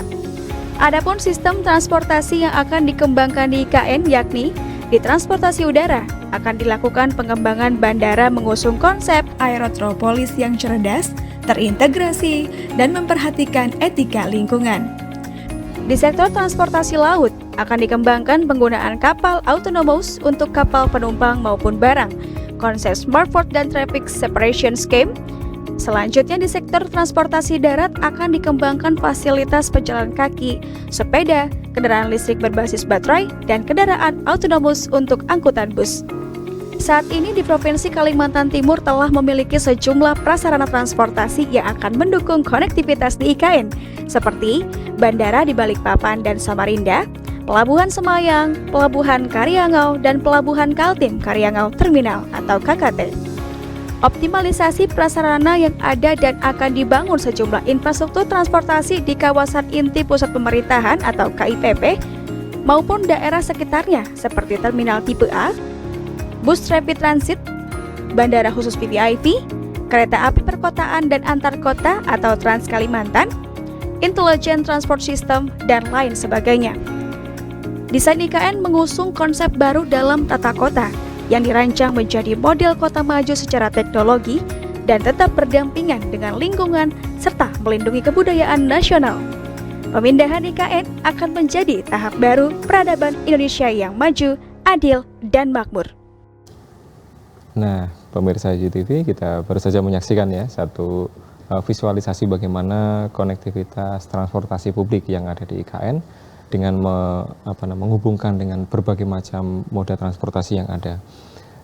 [SPEAKER 4] Adapun sistem transportasi yang akan dikembangkan di IKN yakni di transportasi udara, akan dilakukan pengembangan bandara mengusung konsep aerotropolis yang cerdas, terintegrasi, dan memperhatikan etika lingkungan. Di sektor transportasi laut, akan dikembangkan penggunaan kapal autonomous untuk kapal penumpang maupun barang, konsep Smart Port dan Traffic Separation Scheme. Selanjutnya di sektor transportasi darat akan dikembangkan fasilitas pejalan kaki, sepeda, kendaraan listrik berbasis baterai, dan kendaraan autonomous untuk angkutan bus. Saat ini di Provinsi Kalimantan Timur telah memiliki sejumlah prasarana transportasi yang akan mendukung konektivitas di IKN, seperti Bandara di Balikpapan dan Samarinda, Pelabuhan Semayang, Pelabuhan Karyangau, dan Pelabuhan Kaltim Karyangau Terminal atau KKT. Optimalisasi prasarana yang ada dan akan dibangun sejumlah infrastruktur transportasi di kawasan inti pusat pemerintahan atau KIPP maupun daerah sekitarnya seperti terminal tipe A, bus rapid transit, bandara khusus VVIP, kereta api perkotaan dan antar kota atau Trans Kalimantan, Intelligent Transport System, dan lain sebagainya. Desain IKN mengusung konsep baru dalam tata kota, yang dirancang menjadi model kota maju secara teknologi dan tetap berdampingan dengan lingkungan serta melindungi kebudayaan nasional. Pemindahan IKN akan menjadi tahap baru peradaban Indonesia yang maju, adil, dan makmur.
[SPEAKER 1] Nah, pemirsa YGTV, kita baru saja menyaksikan ya satu visualisasi bagaimana konektivitas transportasi publik yang ada di IKN dengan menghubungkan dengan berbagai macam moda transportasi yang ada.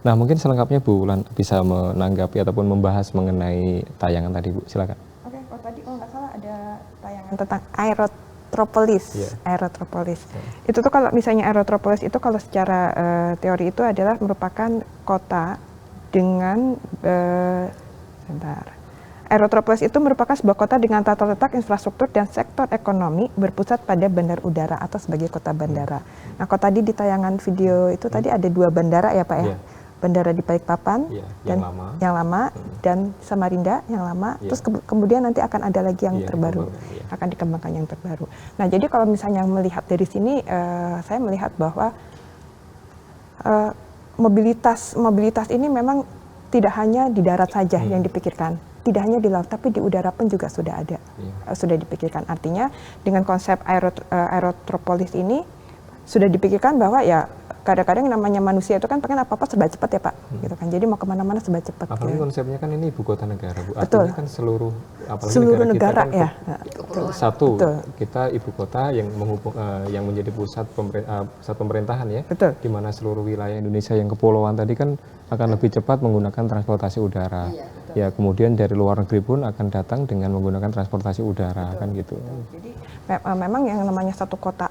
[SPEAKER 1] Nah, mungkin selengkapnya Bu Ulan bisa menanggapi ataupun membahas mengenai tayangan tadi, Bu. Silakan.
[SPEAKER 2] Oke, kalau tadi kalau nggak salah ada tayangan tentang aerotropolis. Aerotropolis. Itu tuh kalau misalnya aerotropolis itu kalau secara teori itu adalah merupakan kota dengan Aerotropolis itu merupakan sebuah kota dengan tata letak, infrastruktur, dan sektor ekonomi berpusat pada bandar udara atau sebagai kota bandara. Nah, kalau tadi di tayangan video itu tadi ada 2 bandara ya Pak ya? Bandara di Balikpapan dan yang lama dan Samarinda yang lama. Terus kemudian nanti akan ada lagi yang terbaru, akan dikembangkan yang terbaru. Nah, jadi kalau misalnya melihat dari sini, saya melihat bahwa mobilitas ini memang tidak hanya di darat saja yang dipikirkan, tidak hanya di laut, tapi di udara pun juga sudah ada, sudah dipikirkan. Artinya dengan konsep aerotropolis ini sudah dipikirkan bahwa ya kadang-kadang namanya manusia itu kan pengen apa-apa serba cepat ya Pak, gitu kan. Jadi mau kemana-mana serba cepat.
[SPEAKER 1] Apalagi konsepnya kan ini ibu kota negara, Bu.
[SPEAKER 2] Betul.
[SPEAKER 1] Artinya kan seluruh
[SPEAKER 2] negara
[SPEAKER 1] kita
[SPEAKER 2] kan
[SPEAKER 1] ya. Satu, kita ibu kota yang yang menjadi pusat pemerintahan ya.
[SPEAKER 2] Betul.
[SPEAKER 1] Di mana seluruh wilayah Indonesia yang kepulauan tadi kan akan lebih cepat menggunakan transportasi udara. Ya, kemudian dari luar negeri pun akan datang dengan menggunakan transportasi udara, kan gitu.
[SPEAKER 2] Jadi memang yang namanya satu kota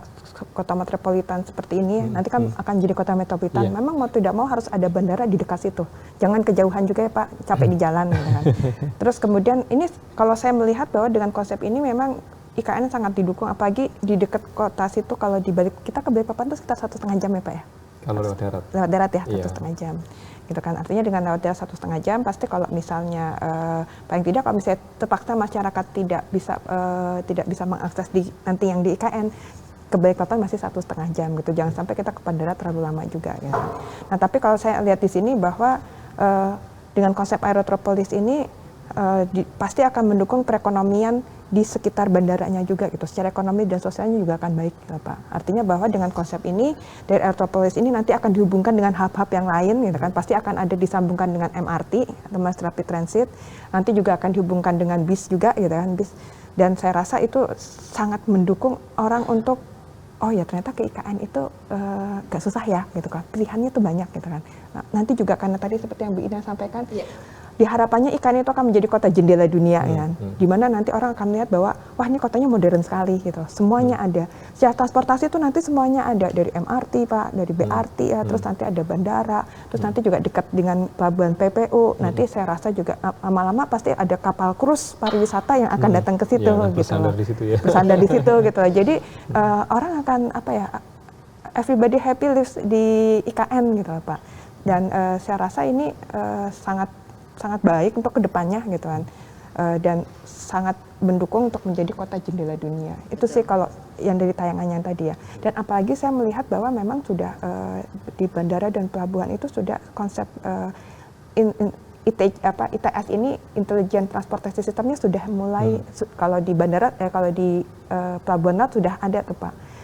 [SPEAKER 2] metropolitan seperti ini nanti kan akan jadi kota metropolitan. Memang mau tidak mau harus ada bandara di dekat situ. Jangan kejauhan juga ya Pak, capek di jalan gitu kan. Terus kemudian ini kalau saya melihat bahwa dengan konsep ini memang IKN sangat didukung, apalagi di dekat kota situ. Kalau dibalik kita ke Balikpapan itu sekitar 1,5 jam ya Pak ya?
[SPEAKER 1] Kalau lewat darat.
[SPEAKER 2] Lewat darat ya, 1,5 jam. Gitu kan, artinya dengan lewat darat 1,5 jam pasti kalau misalnya paling tidak kalau misalnya terpaksa masyarakat tidak bisa mengakses nanti yang di IKN ke Balikpapan masih 1,5 jam gitu. Jangan sampai kita ke bandara terlalu lama juga ya. Nah, tapi kalau saya lihat di sini bahwa dengan konsep aerotropolis ini pasti akan mendukung perekonomian di sekitar bandaranya juga gitu. Secara ekonomi dan sosialnya juga akan baik gitu, Pak. Artinya bahwa dengan konsep ini dari aerotropolis ini nanti akan dihubungkan dengan hub-hub yang lain gitu kan. Pasti akan ada disambungkan dengan MRT atau Mass Rapid Transit. Nanti juga akan dihubungkan dengan bis juga gitu kan, bis. Dan saya rasa itu sangat mendukung orang untuk oh ya ternyata ke IKN itu gak susah ya gitu kan. Pilihannya tuh banyak gitu kan. Nah, nanti juga karena tadi seperti yang Bu Ina sampaikan, diharapannya IKN itu akan menjadi kota jendela dunia kan. Dimana nanti orang akan melihat bahwa wah ini kotanya modern sekali gitu. Semuanya ada. Secara transportasi itu nanti semuanya ada, dari MRT Pak, dari BRT ya, terus nanti ada bandara, terus nanti juga dekat dengan pelabuhan PPU. Nanti saya rasa juga lama-lama pasti ada kapal krus pariwisata yang akan datang ke situ gitu.
[SPEAKER 1] Bersandar di situ ya.
[SPEAKER 2] Bersandar di situ gitu. Jadi orang akan apa ya, everybody happy lives di IKN gitu Pak. Dan saya rasa ini sangat baik untuk kedepannya gitu kan, dan sangat mendukung untuk menjadi kota jendela dunia. Itu sih kalau yang dari tayangan yang tadi ya. Dan apalagi saya melihat bahwa memang sudah di bandara dan pelabuhan itu sudah konsep ITS ini, Intelligent Transportation Systemnya sudah mulai. Kalau di bandara, kalau di pelabuhan laut sudah ada tuh Pak.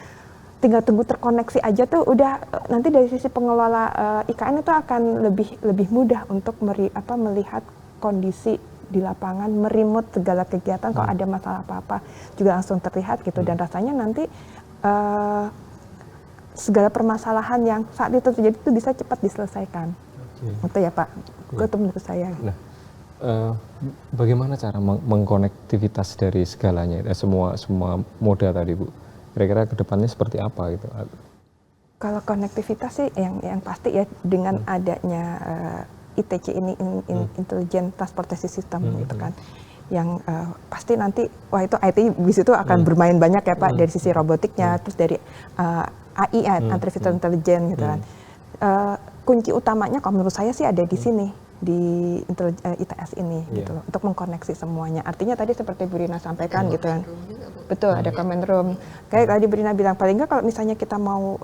[SPEAKER 2] Tinggal tunggu terkoneksi aja tuh udah, nanti dari sisi pengelola IKN itu akan lebih mudah untuk melihat kondisi di lapangan, meremote segala kegiatan. Kalau ada masalah apa-apa juga langsung terlihat gitu. Dan rasanya nanti segala permasalahan yang saat itu terjadi itu bisa cepat diselesaikan. Itu ya Pak, itu menurut saya.
[SPEAKER 1] Nah, bagaimana cara mengkonektivitas dari segalanya, semua moda tadi Bu? Kira-kira kedepannya seperti apa gitu?
[SPEAKER 2] Kalau konektivitas sih yang pasti ya dengan adanya ITC ini, Intelligent Transportation System gitu kan, yang pasti nanti wah itu IT di situ akan bermain banyak ya Pak, dari sisi robotiknya, terus dari AI Artificial Intelligence gitu kan. Kunci utamanya kalau menurut saya sih ada di sini, di ITS ini gitu loh, untuk mengkoneksi semuanya. Artinya tadi seperti Bu Rina sampaikan gitu kan. Betul, ada command room. Kayak tadi Bu Rina bilang, paling nggak kalau misalnya kita mau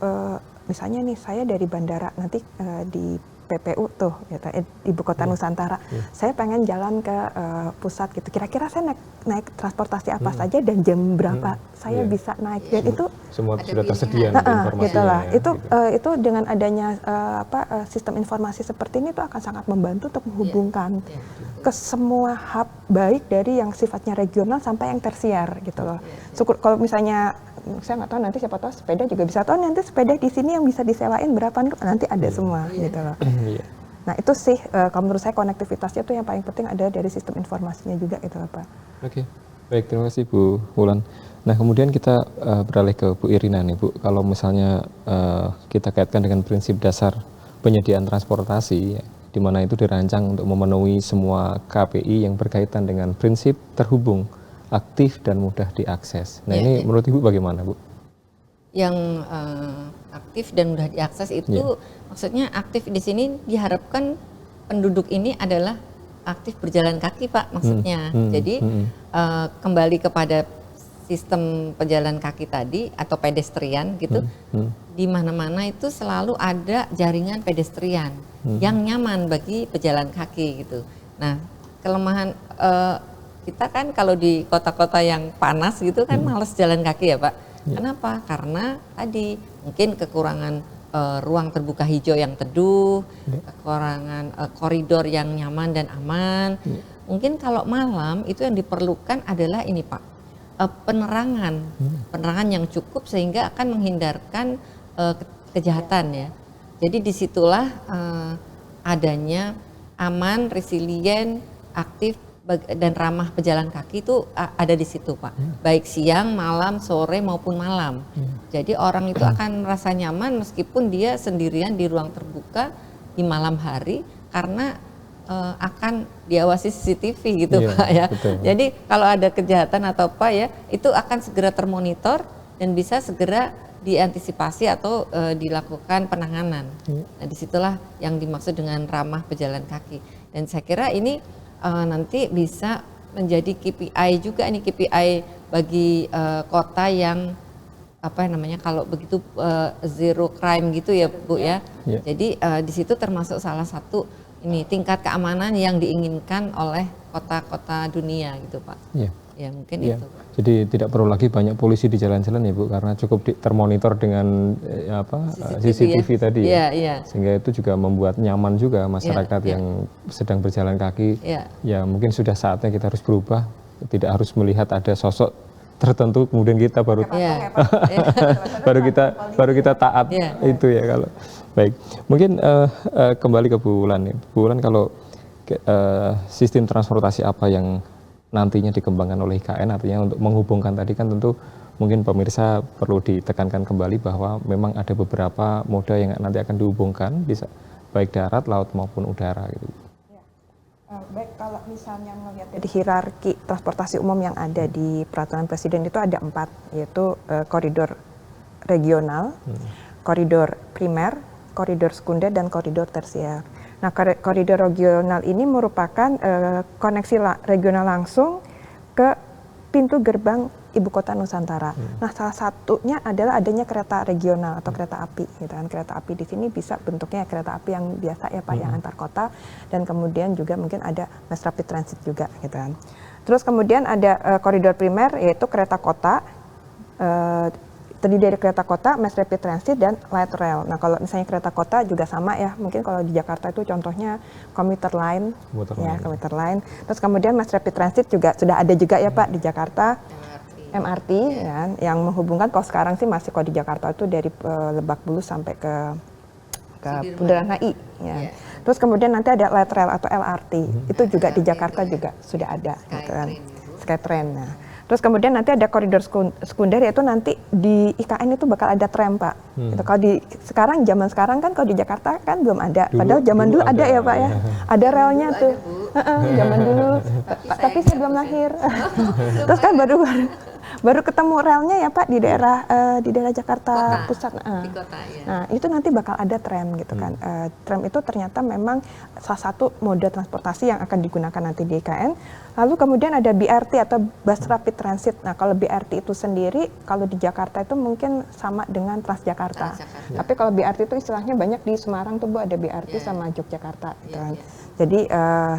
[SPEAKER 2] misalnya nih saya dari bandara nanti di PPU tuh, gitu, Ibu Kota Nusantara. Saya pengen jalan ke pusat gitu. Kira-kira saya naik transportasi apa saja dan jam berapa saya bisa naik. Dan itu
[SPEAKER 1] semua
[SPEAKER 3] ada
[SPEAKER 1] sudah tersedia
[SPEAKER 3] pilihan.
[SPEAKER 1] informasinya.
[SPEAKER 2] Gitulah.
[SPEAKER 1] Ya,
[SPEAKER 2] Itu dengan adanya sistem informasi seperti ini tuh akan sangat membantu untuk menghubungkan ke semua hub, baik dari yang sifatnya regional sampai yang tersier gitu loh. Kalau misalnya saya nggak tahu, nanti siapa tahu sepeda juga bisa tahu, nanti sepeda di sini yang bisa disewain berapa, nanti ada semua gitu loh. Nah itu sih kalau menurut saya konektivitasnya tuh yang paling penting ada dari sistem informasinya juga gitu loh Pak.
[SPEAKER 1] Oke, baik, terima kasih Bu Wulan. Nah kemudian kita beralih ke Bu Irina nih Bu. Kalau misalnya kita kaitkan dengan prinsip dasar penyediaan transportasi, di mana itu dirancang untuk memenuhi semua KPI yang berkaitan dengan prinsip terhubung, aktif dan mudah diakses. Nah ini menurut Ibu bagaimana Bu?
[SPEAKER 3] Yang aktif dan mudah diakses itu maksudnya aktif di sini diharapkan penduduk ini adalah aktif berjalan kaki Pak maksudnya. Jadi kembali kepada sistem pejalan kaki tadi atau pedestrian gitu, di mana-mana itu selalu ada jaringan pedestrian yang nyaman bagi pejalan kaki gitu. Nah kelemahan kita kan kalau di kota-kota yang panas gitu kan males jalan kaki ya Pak. Kenapa? Karena tadi mungkin kekurangan ruang terbuka hijau yang teduh, kekurangan koridor yang nyaman dan aman. Mungkin kalau malam itu yang diperlukan adalah ini Pak, penerangan yang cukup sehingga akan menghindarkan kejahatan ya. Jadi disitulah adanya aman, resilient, aktif dan ramah pejalan kaki itu ada di situ Pak. Baik siang, malam, sore maupun malam. Jadi orang itu akan merasa nyaman meskipun dia sendirian di ruang terbuka di malam hari karena akan diawasi CCTV gitu Pak ya. Betul. Jadi kalau ada kejahatan atau apa ya itu akan segera termonitor dan bisa segera diantisipasi atau dilakukan penanganan. Nah disitulah yang dimaksud dengan ramah pejalan kaki. Dan saya kira ini nanti bisa menjadi KPI juga nih, KPI bagi kota yang apa namanya kalau begitu zero crime gitu ya Bu ya. Jadi di situ termasuk salah satu ini tingkat keamanan yang diinginkan oleh kota-kota dunia gitu Pak. Ya mungkin itu. Pak.
[SPEAKER 1] Jadi tidak perlu lagi banyak polisi di jalan-jalan ya Bu, karena cukup termonitor dengan CCTV ya? Tadi ya. Sehingga itu juga membuat nyaman juga masyarakat yang sedang berjalan kaki. Ya mungkin sudah saatnya kita harus berubah, tidak harus melihat ada sosok tertentu kemudian kita baru baru kita taat itu ya kalau baik. Mungkin kembali ke Bu Wulan nih. Bu Wulan, kalau sistem transportasi apa yang nantinya dikembangkan oleh IKN, artinya untuk menghubungkan tadi kan tentu mungkin pemirsa perlu ditekankan kembali bahwa memang ada beberapa moda yang nanti akan dihubungkan bisa baik darat, laut maupun udara gitu.
[SPEAKER 2] Baik, kalau misalnya melihat dari hierarki transportasi umum yang ada di peraturan presiden itu ada 4, yaitu koridor regional, koridor primer, koridor sekunder, dan koridor tersier. Nah, koridor regional ini merupakan koneksi regional langsung ke pintu gerbang Ibu Kota Nusantara. Nah, salah satunya adalah adanya kereta regional atau kereta api, gitu kan. Kereta api di sini bisa bentuknya kereta api yang biasa ya Pak, yang antar kota, dan kemudian juga mungkin ada mass rapid transit juga, gitu kan. Terus kemudian ada koridor primer, yaitu kereta kota, terdiri dari kereta kota, mass rapid transit, dan light rail. Nah, kalau misalnya kereta kota juga sama ya, mungkin kalau di Jakarta itu contohnya commuter line. Commuter line. Terus kemudian mass rapid transit juga sudah ada juga ya Pak di Jakarta. MRT ya, yang menghubungkan, kalau sekarang sih masih kalau di Jakarta itu dari Lebak Bulus sampai ke Bundaran HI ya. Terus kemudian nanti ada light rail atau LRT. Itu juga di Jakarta juga sudah ada gitu kan. Skytrain. Nah. Terus kemudian nanti ada koridor sekunder, yaitu nanti di IKN itu bakal ada tram Pak. Gitu. Kalau sekarang zaman sekarang kan kalau di Jakarta kan belum ada. Padahal zaman dulu ada ya Pak ya. Ada relnya tuh. baru ketemu relnya ya Pak di daerah Jakarta
[SPEAKER 3] Kota,
[SPEAKER 2] Pusat.
[SPEAKER 3] di kota ya.
[SPEAKER 2] Nah itu nanti bakal ada tram gitu kan. Tram itu ternyata memang salah satu moda transportasi yang akan digunakan nanti di IKN. Lalu kemudian ada BRT atau Bus Rapid Transit. Nah kalau BRT itu sendiri, kalau di Jakarta itu mungkin sama dengan Transjakarta. Tapi kalau BRT itu istilahnya banyak di Semarang tuh Bu, ada BRT sama Yogyakarta gitu kan. Jadi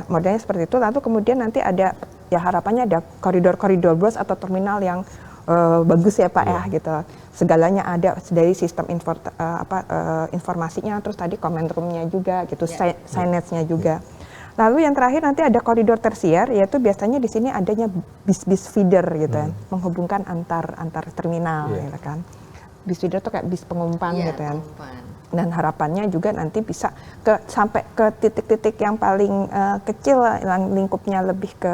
[SPEAKER 2] modelnya seperti itu. Lalu kemudian nanti ada, ya harapannya ada koridor-koridor bus atau terminal yang bagus ya Pak ya gitu. Segalanya ada dari sistem informasinya, terus tadi command room-nya juga gitu, signage-nya juga. Lalu yang terakhir nanti ada koridor tersier, yaitu biasanya di sini adanya bis-bis feeder gitu kan, menghubungkan antar terminal gitu kan. Bis feeder itu kayak bis pengumpan gitu kan. Dan harapannya juga nanti bisa sampai ke titik-titik yang paling kecil, yang lingkupnya lebih ke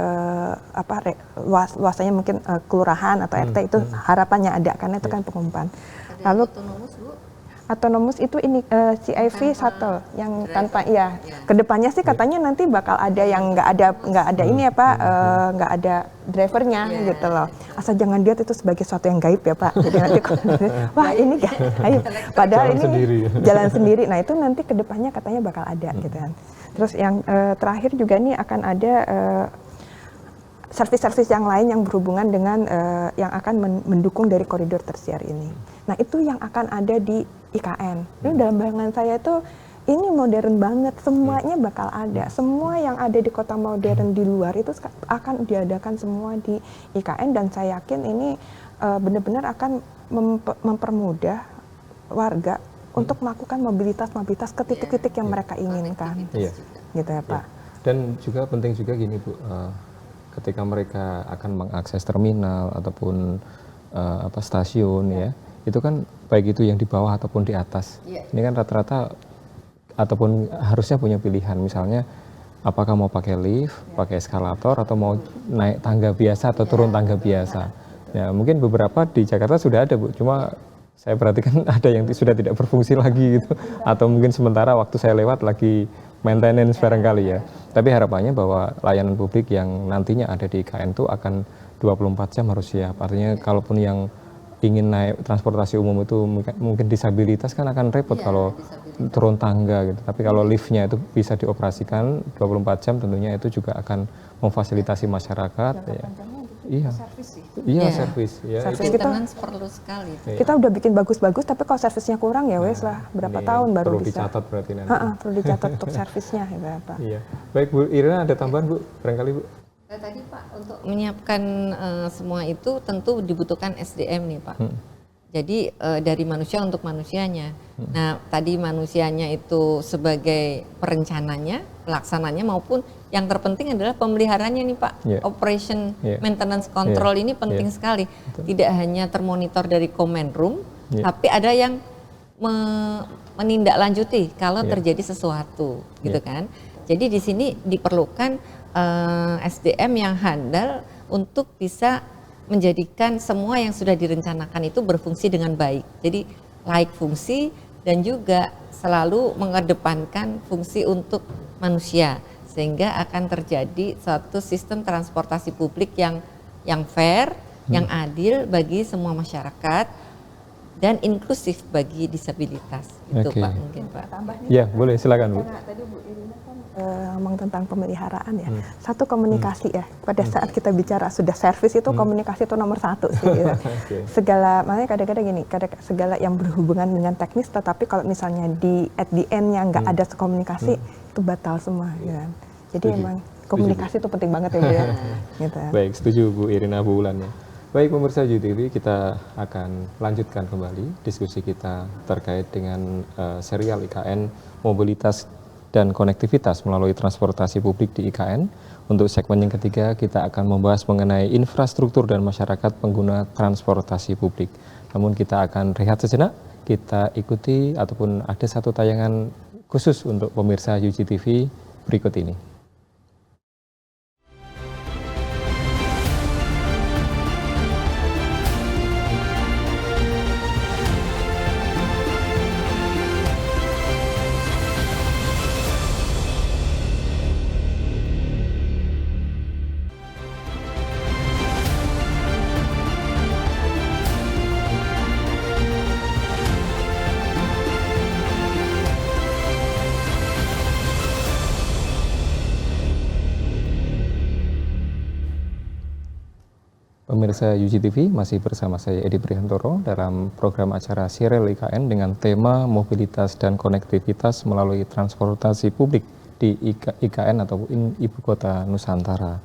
[SPEAKER 2] luasannya mungkin kelurahan atau RT, itu harapannya ada, karena itu kan pengumpan. Lalu autonomous itu ini CIV shuttle yang tanpa kedepannya sih katanya nanti bakal ada yang nggak ada ini ya Pak, nggak ada drivernya gitu loh, asal jangan lihat itu sebagai sesuatu yang gaib ya Pak, jadi nanti wah ini gaib, padahal
[SPEAKER 1] jalan
[SPEAKER 2] ini
[SPEAKER 1] sendiri.
[SPEAKER 2] Jalan sendiri. Nah itu nanti kedepannya katanya bakal ada gitu kan. Terus yang terakhir juga nih akan ada servis-servis yang lain yang berhubungan dengan yang akan mendukung dari koridor tersier ini. Nah itu yang akan ada di IKN. Ini dalam bayangan saya itu ini modern banget, semuanya bakal ada. Semua yang ada di kota modern di luar itu akan diadakan semua di IKN, dan saya yakin ini benar-benar akan mempermudah warga untuk melakukan mobilitas ke titik-titik yang mereka inginkan. Gitu ya Pak.
[SPEAKER 1] Dan juga penting juga gini Bu, ketika mereka akan mengakses terminal ataupun stasiun ya, itu kan baik itu yang di bawah ataupun di atas. Ini kan rata-rata ataupun harusnya punya pilihan, misalnya apakah mau pakai lift, pakai eskalator, atau mau naik tangga biasa atau turun tangga biasa. Ya mungkin beberapa di Jakarta sudah ada Bu, cuma saya perhatikan ada yang sudah tidak berfungsi lagi gitu, atau mungkin sementara waktu saya lewat lagi maintenance barangkali ya. Tapi harapannya bahwa layanan publik yang nantinya ada di IKN itu akan 24 jam harus siap. Artinya kalaupun yang ingin naik transportasi umum itu mungkin disabilitas kan akan repot kalau turun tangga gitu. Tapi kalau liftnya itu bisa dioperasikan 24 jam, tentunya itu juga akan memfasilitasi masyarakat. Servis.
[SPEAKER 3] Maintenance perlu sekali.
[SPEAKER 2] Kita udah bikin bagus-bagus, tapi kalau servisnya kurang ya wes lah berapa tahun baru
[SPEAKER 1] perlu
[SPEAKER 2] bisa.
[SPEAKER 1] Dicatat berarti nanti.
[SPEAKER 2] Perlu dicatat untuk servisnya gitu ya Pak.
[SPEAKER 1] Iya. Baik Bu Irina, ada tambahan Bu barangkali Bu?
[SPEAKER 3] Tadi Pak, untuk menyiapkan semua itu tentu dibutuhkan SDM nih Pak. Jadi dari manusia untuk manusianya. Nah tadi manusianya itu sebagai perencananya, pelaksananya, maupun yang terpenting adalah pemeliharanya nih Pak. Operation maintenance control ini penting sekali. Tidak hanya termonitor dari command room, tapi ada yang menindaklanjuti kalau terjadi sesuatu, gitu kan. Jadi di sini diperlukan SDM yang handal untuk bisa menjadikan semua yang sudah direncanakan itu berfungsi dengan baik. Jadi layak fungsi dan juga selalu mengedepankan fungsi untuk manusia, sehingga akan terjadi suatu sistem transportasi publik yang fair, yang adil bagi semua masyarakat, dan inklusif bagi disabilitas. Itu Pak, mungkin Pak.
[SPEAKER 1] Ya boleh, silakan Bu.
[SPEAKER 2] Tadi Bu Irina kan ngomong tentang pemeliharaan ya. Satu, komunikasi ya. Pada saat kita bicara sudah servis itu komunikasi itu nomor satu sih. Gitu. Segala, makanya kadang-kadang gini, segala yang berhubungan dengan teknis, tetapi kalau misalnya at the end-nya nggak ada komunikasi, itu batal semua. Gitu. Jadi emang komunikasi itu penting banget ya Bu ya. Gitu.
[SPEAKER 1] Baik, setuju Bu Irina, Bu Ulan ya. Baik pemirsa JTV, kita akan lanjutkan kembali diskusi kita terkait dengan serial IKN Mobilitas dan Konektivitas melalui transportasi publik di IKN. Untuk segmen yang ketiga, kita akan membahas mengenai infrastruktur dan masyarakat pengguna transportasi publik. Namun kita akan rehat sejenak, kita ikuti ataupun ada satu tayangan khusus untuk pemirsa UGTV berikut ini. Pemirsa UGTV, masih bersama saya Edi Priantoro dalam program acara Serial IKN dengan tema mobilitas dan konektivitas melalui transportasi publik di IKN atau Ibu Kota Nusantara.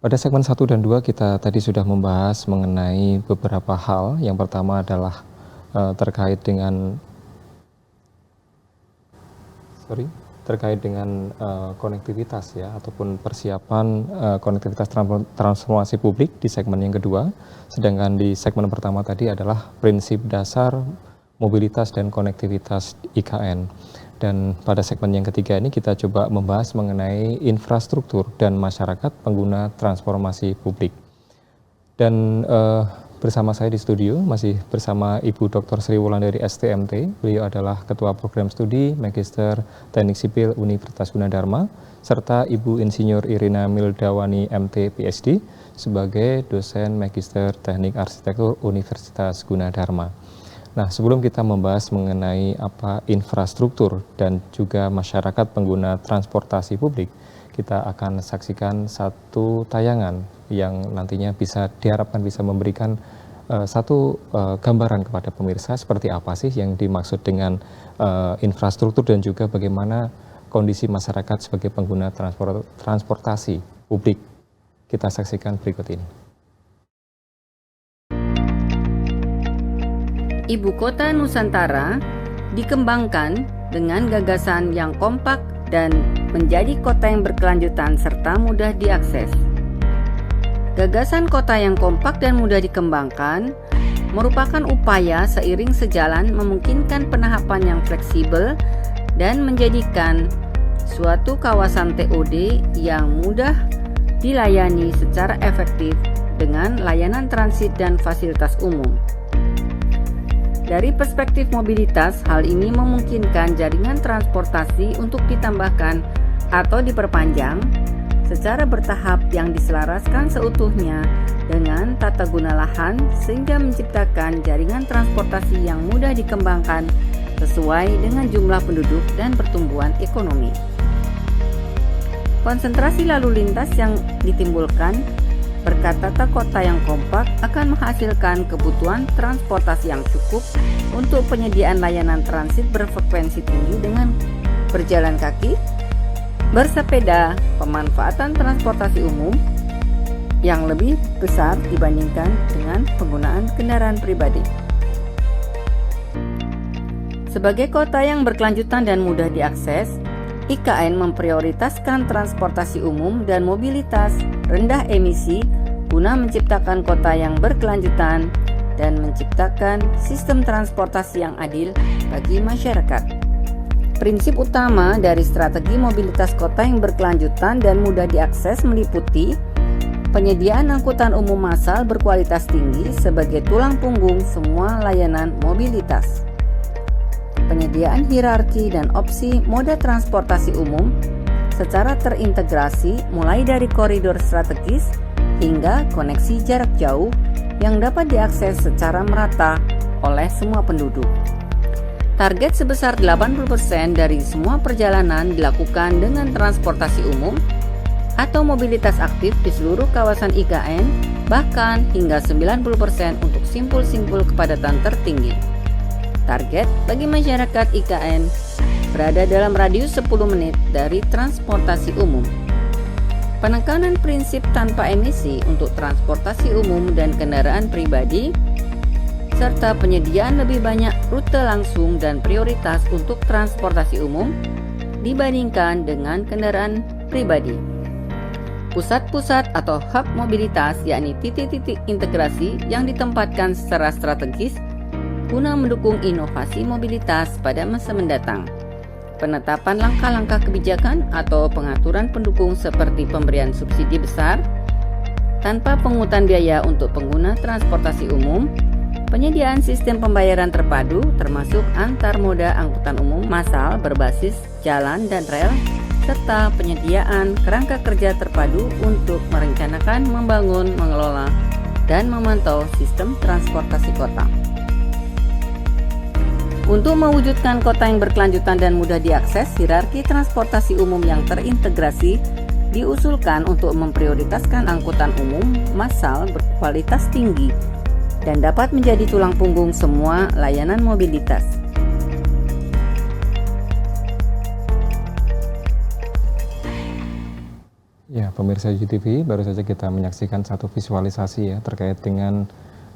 [SPEAKER 1] Pada segmen 1 dan 2 kita tadi sudah membahas mengenai beberapa hal. Yang pertama adalah terkait dengan konektivitas ya, ataupun persiapan konektivitas transformasi publik di segmen yang kedua. Sedangkan di segmen pertama tadi adalah prinsip dasar mobilitas dan konektivitas IKN. Dan pada segmen yang ketiga ini kita coba membahas mengenai infrastruktur dan masyarakat pengguna transportasi publik. Dan bersama saya di studio masih bersama Ibu Dr. Sri Wulandari STMT. Beliau adalah Ketua Program Studi Magister Teknik Sipil Universitas Gunadarma, serta Ibu Insinyur Irina Mildawani MT PhD sebagai dosen Magister Teknik Arsitektur Universitas Gunadarma. Nah, sebelum kita membahas mengenai apa infrastruktur dan juga masyarakat pengguna transportasi publik, kita akan saksikan satu tayangan yang nantinya diharapkan bisa memberikan satu gambaran kepada pemirsa seperti apa sih yang dimaksud dengan infrastruktur dan juga bagaimana kondisi masyarakat sebagai pengguna transportasi publik. Kita saksikan berikut ini.
[SPEAKER 5] Ibu Kota Nusantara dikembangkan dengan gagasan yang kompak dan menjadi kota yang berkelanjutan serta mudah diakses. Gagasan kota yang kompak dan mudah dikembangkan merupakan upaya seiring sejalan memungkinkan penahapan yang fleksibel dan menjadikan suatu kawasan TOD yang mudah dilayani secara efektif dengan layanan transit dan fasilitas umum. Dari perspektif mobilitas, hal ini memungkinkan jaringan transportasi untuk ditambahkan atau diperpanjang secara bertahap yang diselaraskan seutuhnya dengan tata guna lahan sehingga menciptakan jaringan transportasi yang mudah dikembangkan sesuai dengan jumlah penduduk dan pertumbuhan ekonomi. Konsentrasi lalu lintas yang ditimbulkan berkat tata kota yang kompak akan menghasilkan kebutuhan transportasi yang cukup untuk penyediaan layanan transit berfrekuensi tinggi dengan berjalan kaki, bersepeda, pemanfaatan transportasi umum yang lebih besar dibandingkan dengan penggunaan kendaraan pribadi. Sebagai kota yang berkelanjutan dan mudah diakses, IKN memprioritaskan transportasi umum dan mobilitas rendah emisi guna menciptakan kota yang berkelanjutan dan menciptakan sistem transportasi yang adil bagi masyarakat. Prinsip utama dari strategi mobilitas kota yang berkelanjutan dan mudah diakses meliputi penyediaan angkutan umum massal berkualitas tinggi sebagai tulang punggung semua layanan mobilitas. Penyediaan hierarki dan opsi moda transportasi umum secara terintegrasi mulai dari koridor strategis hingga koneksi jarak jauh yang dapat diakses secara merata oleh semua penduduk. Target sebesar 80% dari semua perjalanan dilakukan dengan transportasi umum atau mobilitas aktif di seluruh kawasan IKN, bahkan hingga 90% untuk simpul-simpul kepadatan tertinggi. Target bagi masyarakat IKN berada dalam radius 10 menit dari transportasi umum. Penekanan prinsip tanpa emisi untuk transportasi umum dan kendaraan pribadi, serta penyediaan lebih banyak rute langsung dan prioritas untuk transportasi umum dibandingkan dengan kendaraan pribadi. Pusat-pusat atau hub mobilitas, yakni titik-titik integrasi yang ditempatkan secara strategis guna mendukung inovasi mobilitas pada masa mendatang. Penetapan langkah-langkah kebijakan atau pengaturan pendukung seperti pemberian subsidi besar tanpa pungutan biaya untuk pengguna transportasi umum, penyediaan sistem pembayaran terpadu termasuk antar moda angkutan umum massal berbasis jalan dan rel, serta penyediaan kerangka kerja terpadu untuk merencanakan, membangun, mengelola, dan memantau sistem transportasi kota. Untuk mewujudkan kota yang berkelanjutan dan mudah diakses, hierarki transportasi umum yang terintegrasi diusulkan untuk memprioritaskan angkutan umum massal berkualitas tinggi dan dapat menjadi tulang punggung semua layanan mobilitas.
[SPEAKER 1] Ya, pemirsa UGTV, baru saja kita menyaksikan satu visualisasi ya terkait dengan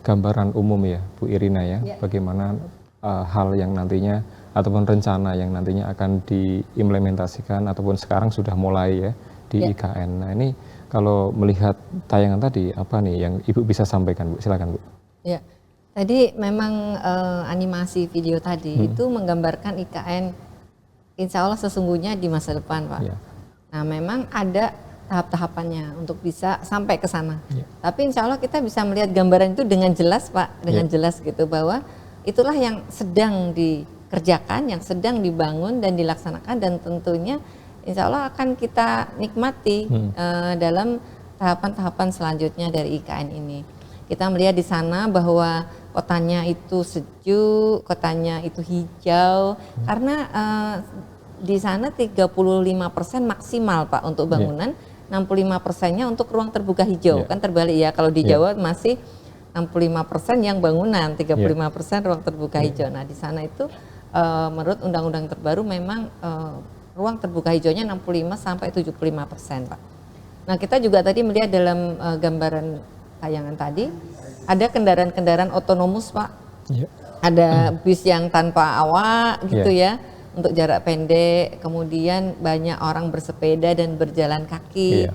[SPEAKER 1] gambaran umum ya, Bu Irina ya, bagaimana hal yang nantinya ataupun rencana yang nantinya akan diimplementasikan ataupun sekarang sudah mulai ya di IKN. Nah ini kalau melihat tayangan tadi, apa nih yang Ibu bisa sampaikan Bu? Silakan Bu.
[SPEAKER 3] Ya, tadi memang animasi video tadi itu menggambarkan IKN insya Allah sesungguhnya di masa depan Pak.
[SPEAKER 1] Ya.
[SPEAKER 3] Nah memang ada tahap-tahapannya untuk bisa sampai ke sana. Tapi insya Allah kita bisa melihat gambaran itu dengan jelas Pak, dengan jelas gitu bahwa itulah yang sedang dikerjakan, yang sedang dibangun dan dilaksanakan dan tentunya insya Allah akan kita nikmati dalam tahapan-tahapan selanjutnya dari IKN ini. Kita melihat di sana bahwa kotanya itu sejuk, kotanya itu hijau, karena di sana 35% maksimal Pak untuk bangunan, 65%-nya untuk ruang terbuka hijau. Kan terbalik ya, kalau di Jawa masih 65% yang bangunan, 35% ruang terbuka hijau. Nah di sana itu menurut undang-undang terbaru memang ruang terbuka hijaunya 65 sampai 75% Pak. Nah kita juga tadi melihat dalam gambaran tayangan tadi ada kendaraan-kendaraan otonomus Pak. Ada bis yang tanpa awak gitu ya untuk jarak pendek, kemudian banyak orang bersepeda dan berjalan kaki.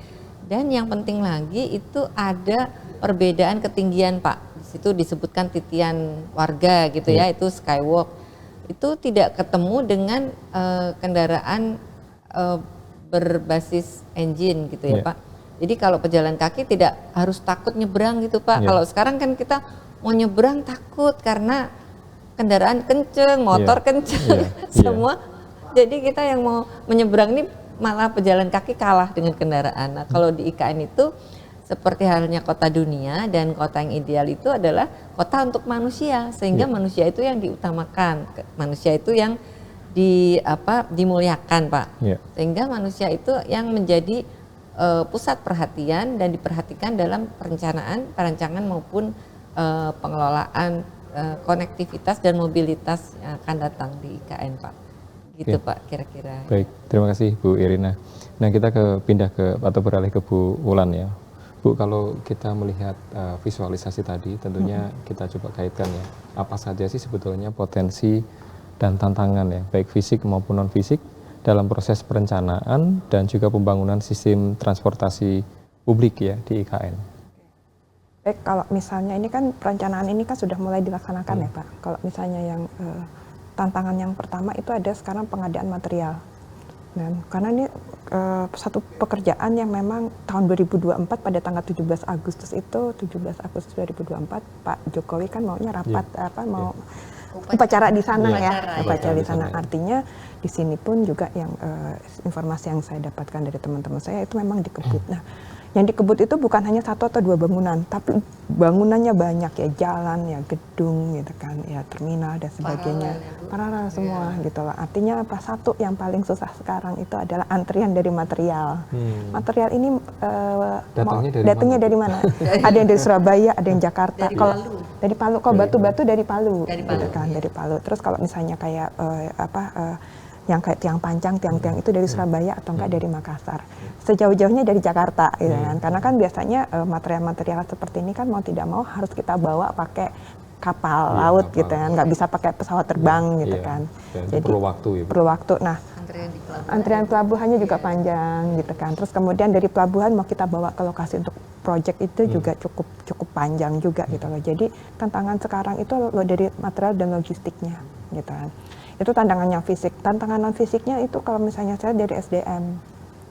[SPEAKER 3] Dan yang penting lagi itu ada perbedaan ketinggian Pak. Di situ disebutkan titian warga gitu ya, itu skywalk. Itu tidak ketemu dengan kendaraan berbasis engine gitu ya Pak. Jadi kalau pejalan kaki tidak harus takut nyebrang gitu Pak. Kalau sekarang kan kita mau nyebrang takut karena kendaraan kenceng, motor kenceng, semua. Jadi kita yang mau menyeberang ini malah pejalan kaki kalah dengan kendaraan. Nah kalau di IKN itu seperti halnya kota dunia dan kota yang ideal itu adalah kota untuk manusia. Sehingga manusia itu yang diutamakan, manusia itu yang dimuliakan Pak. Sehingga manusia itu yang menjadi pusat perhatian dan diperhatikan dalam perencanaan maupun pengelolaan konektivitas dan mobilitas yang akan datang di IKN Pak. Gitu Pak kira-kira.
[SPEAKER 1] Baik, terima kasih Bu Irina. Nah kita pindah ke atau beralih ke Bu Wulan ya. Bu, kalau kita melihat visualisasi tadi tentunya kita coba kaitkan ya. Apa saja sih sebetulnya potensi dan tantangan ya, baik fisik maupun non fisik dalam proses perencanaan dan juga pembangunan sistem transportasi publik ya di IKN.
[SPEAKER 2] Baik, kalau misalnya ini kan perencanaan ini kan sudah mulai dilaksanakan ya Pak. Kalau misalnya yang tantangan yang pertama itu ada sekarang pengadaan material. Dan karena ini satu pekerjaan yang memang tahun 2024 pada tanggal 17 Agustus 2024 Pak Jokowi kan maunya rapat mau upacara di sana upacara di sana. Artinya di sini pun juga yang informasi yang saya dapatkan dari teman-teman saya itu memang dikebut. Nah, yang dikebut itu bukan hanya satu atau dua bangunan, tapi bangunannya banyak ya, jalan ya, gedung gitu kan, ya terminal dan sebagainya, paralel semua gitu loh. Artinya apa? Satu yang paling susah sekarang itu adalah antrian dari material. Material ini datangnya dari mana? Ada yang dari Surabaya, ada yang Jakarta. Kalau dari Palu, kalau batu-batu dari Palu, gitu kan, dari Palu. Terus kalau misalnya kayak yang kayak tiang pancang, tiang-tiang itu dari Surabaya atau enggak dari Makassar. Sejauh-jauhnya dari Jakarta, gitu kan. Karena kan biasanya material-material seperti ini kan mau tidak mau harus kita bawa pakai kapal laut gitu kan, nggak bisa pakai pesawat terbang gitu kan.
[SPEAKER 1] Jadi perlu waktu ya.
[SPEAKER 2] Perlu waktu. Nah, antrian pelabuhannya juga panjang gitu kan. Terus kemudian dari pelabuhan mau kita bawa ke lokasi untuk project itu juga cukup panjang juga gitu loh. Jadi tantangan sekarang itu dari material dan logistiknya gitu kan. Itu tantangannya fisik. Tantangan non fisiknya itu kalau misalnya saya dari SDM,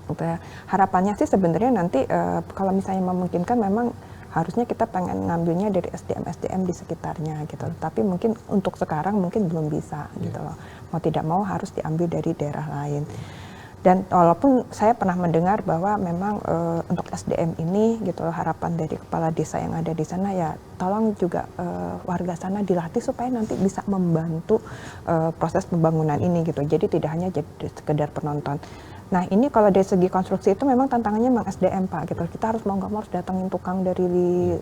[SPEAKER 2] gitu ya. Harapannya sih sebenarnya nanti kalau misalnya memungkinkan memang harusnya kita pengen ngambilnya dari SDM di sekitarnya gitu. Tapi mungkin untuk sekarang mungkin belum bisa gitu loh. Mau tidak mau harus diambil dari daerah lain. Dan walaupun saya pernah mendengar bahwa memang untuk SDM ini gitu harapan dari kepala desa yang ada di sana ya tolong juga warga sana dilatih supaya nanti bisa membantu proses pembangunan ini gitu. Jadi tidak hanya jadi sekedar penonton. Nah ini kalau dari segi konstruksi itu memang tantangannya memang SDM Pak gitu. Kita harus mau nggak mau harus datangin tukang dari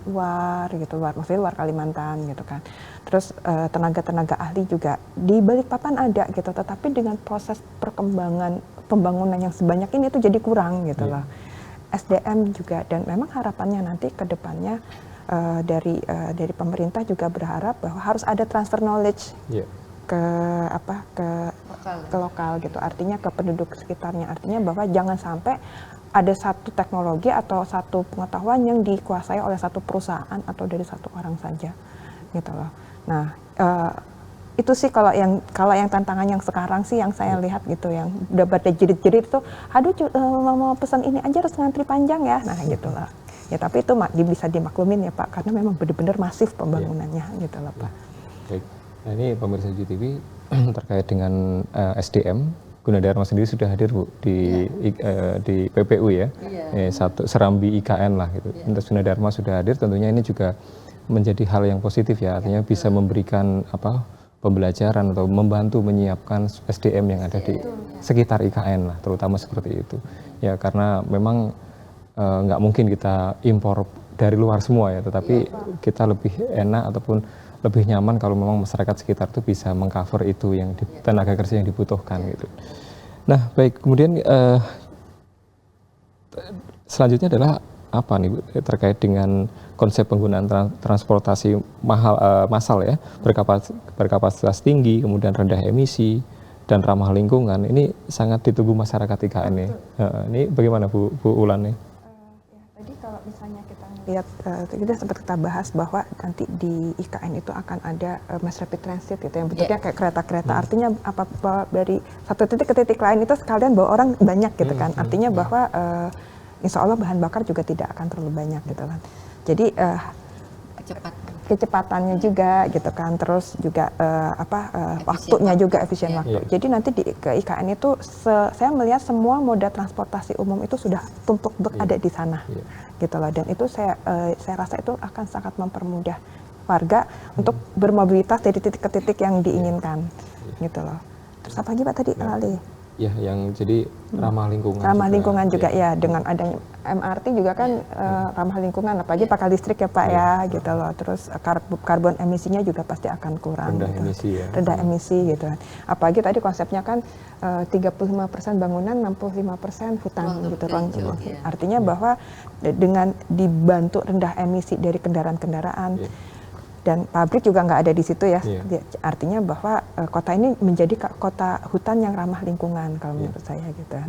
[SPEAKER 2] luar gitu, maksudnya luar Kalimantan gitu kan. Terus tenaga-tenaga ahli juga di Balikpapan ada gitu, tetapi dengan proses perkembangan pembangunan yang sebanyak ini itu jadi kurang gitu loh. SDM juga, dan memang harapannya nanti ke depannya dari pemerintah juga berharap bahwa harus ada transfer knowledge ke lokal gitu, artinya ke penduduk sekitarnya, artinya bahwa jangan sampai ada satu teknologi atau satu pengetahuan yang dikuasai oleh satu perusahaan atau dari satu orang saja gitu loh. Nah itu sih kalau yang tantangan yang sekarang sih yang saya lihat gitu, yang udah pada jerit-jerit tuh, aduh mau pesan ini aja harus ngantri panjang ya, nah gitu lah. Ya tapi itu bisa dimaklumin ya Pak, karena memang benar-benar masif pembangunannya gitu loh Pak.
[SPEAKER 1] Baik. Nah ini pemirsa GTV terkait dengan SDM, Gunadarma sendiri sudah hadir Bu di PPU ya, satu Serambi IKN lah gitu. Untuk Gunadarma sudah hadir, tentunya ini juga menjadi hal yang positif ya, artinya bisa memberikan pembelajaran atau membantu menyiapkan SDM yang ada di sekitar IKN lah, terutama seperti itu. Ya karena memang nggak mungkin kita impor dari luar semua ya, tetapi kita lebih enak ataupun lebih nyaman kalau memang masyarakat sekitar itu bisa mengcover itu yang tenaga kerja yang dibutuhkan gitu. Nah baik, kemudian selanjutnya adalah apa nih Bu, terkait dengan konsep penggunaan transportasi massal ya, berkapasitas tinggi, kemudian rendah emisi dan ramah lingkungan. Ini sangat ditunggu masyarakat IKN ya. Ini bagaimana Bu Ulan nih?
[SPEAKER 2] Tadi kalau misalnya kita lihat, kita bahas bahwa nanti di IKN itu akan ada mass rapid transit gitu, yang bentuknya kayak kereta-kereta. Artinya apa dari satu titik ke titik lain itu sekalian bawa orang banyak gitu kan. Artinya bahwa insya Allah bahan bakar juga tidak akan terlalu banyak gitu kan. Jadi kecepatannya juga gitu kan, terus juga waktunya juga efisien waktu. Jadi nanti ke IKN itu saya melihat semua moda transportasi umum itu sudah tumpuk ada di sana gitu loh, dan itu saya rasa itu akan sangat mempermudah warga untuk bermobilitas dari titik ke titik yang diinginkan gitu loh. Terus apa lagi Pak tadi Ali?
[SPEAKER 1] Ya, yang jadi ramah lingkungan.
[SPEAKER 2] Ramah lingkungan juga ya, dengan adanya MRT juga kan ramah lingkungan, apalagi pakai listrik ya Pak ya, gitu loh. Terus karbon emisinya juga pasti akan kurang.
[SPEAKER 1] Rendah
[SPEAKER 2] gitu.
[SPEAKER 1] emisi ya.
[SPEAKER 2] Rendah emisi gitu kan. Apalagi tadi konsepnya kan 35% bangunan, 65% hutan gitu kan. Artinya bahwa dengan dibantu rendah emisi dari kendaraan-kendaraan, dan pabrik juga nggak ada di situ ya. Artinya bahwa kota ini menjadi kota hutan yang ramah lingkungan kalau menurut saya gitu.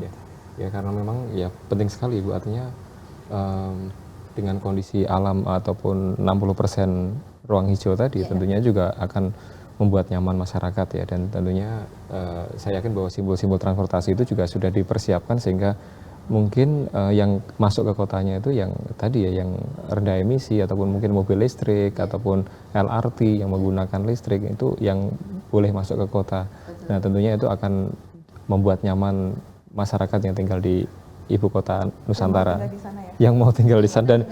[SPEAKER 1] Ya karena memang ya penting sekali Bu, artinya dengan kondisi alam ataupun 60% ruang hijau tadi tentunya juga akan membuat nyaman masyarakat ya, dan tentunya saya yakin bahwa simbol-simbol transportasi itu juga sudah dipersiapkan sehingga mungkin yang masuk ke kotanya itu yang tadi ya, yang rendah emisi ataupun mungkin mobil listrik ataupun LRT yang menggunakan listrik itu yang boleh masuk ke kota. Nah tentunya itu akan membuat nyaman masyarakat yang tinggal di ibu kota Nusantara, yang mau tinggal di sana. Dan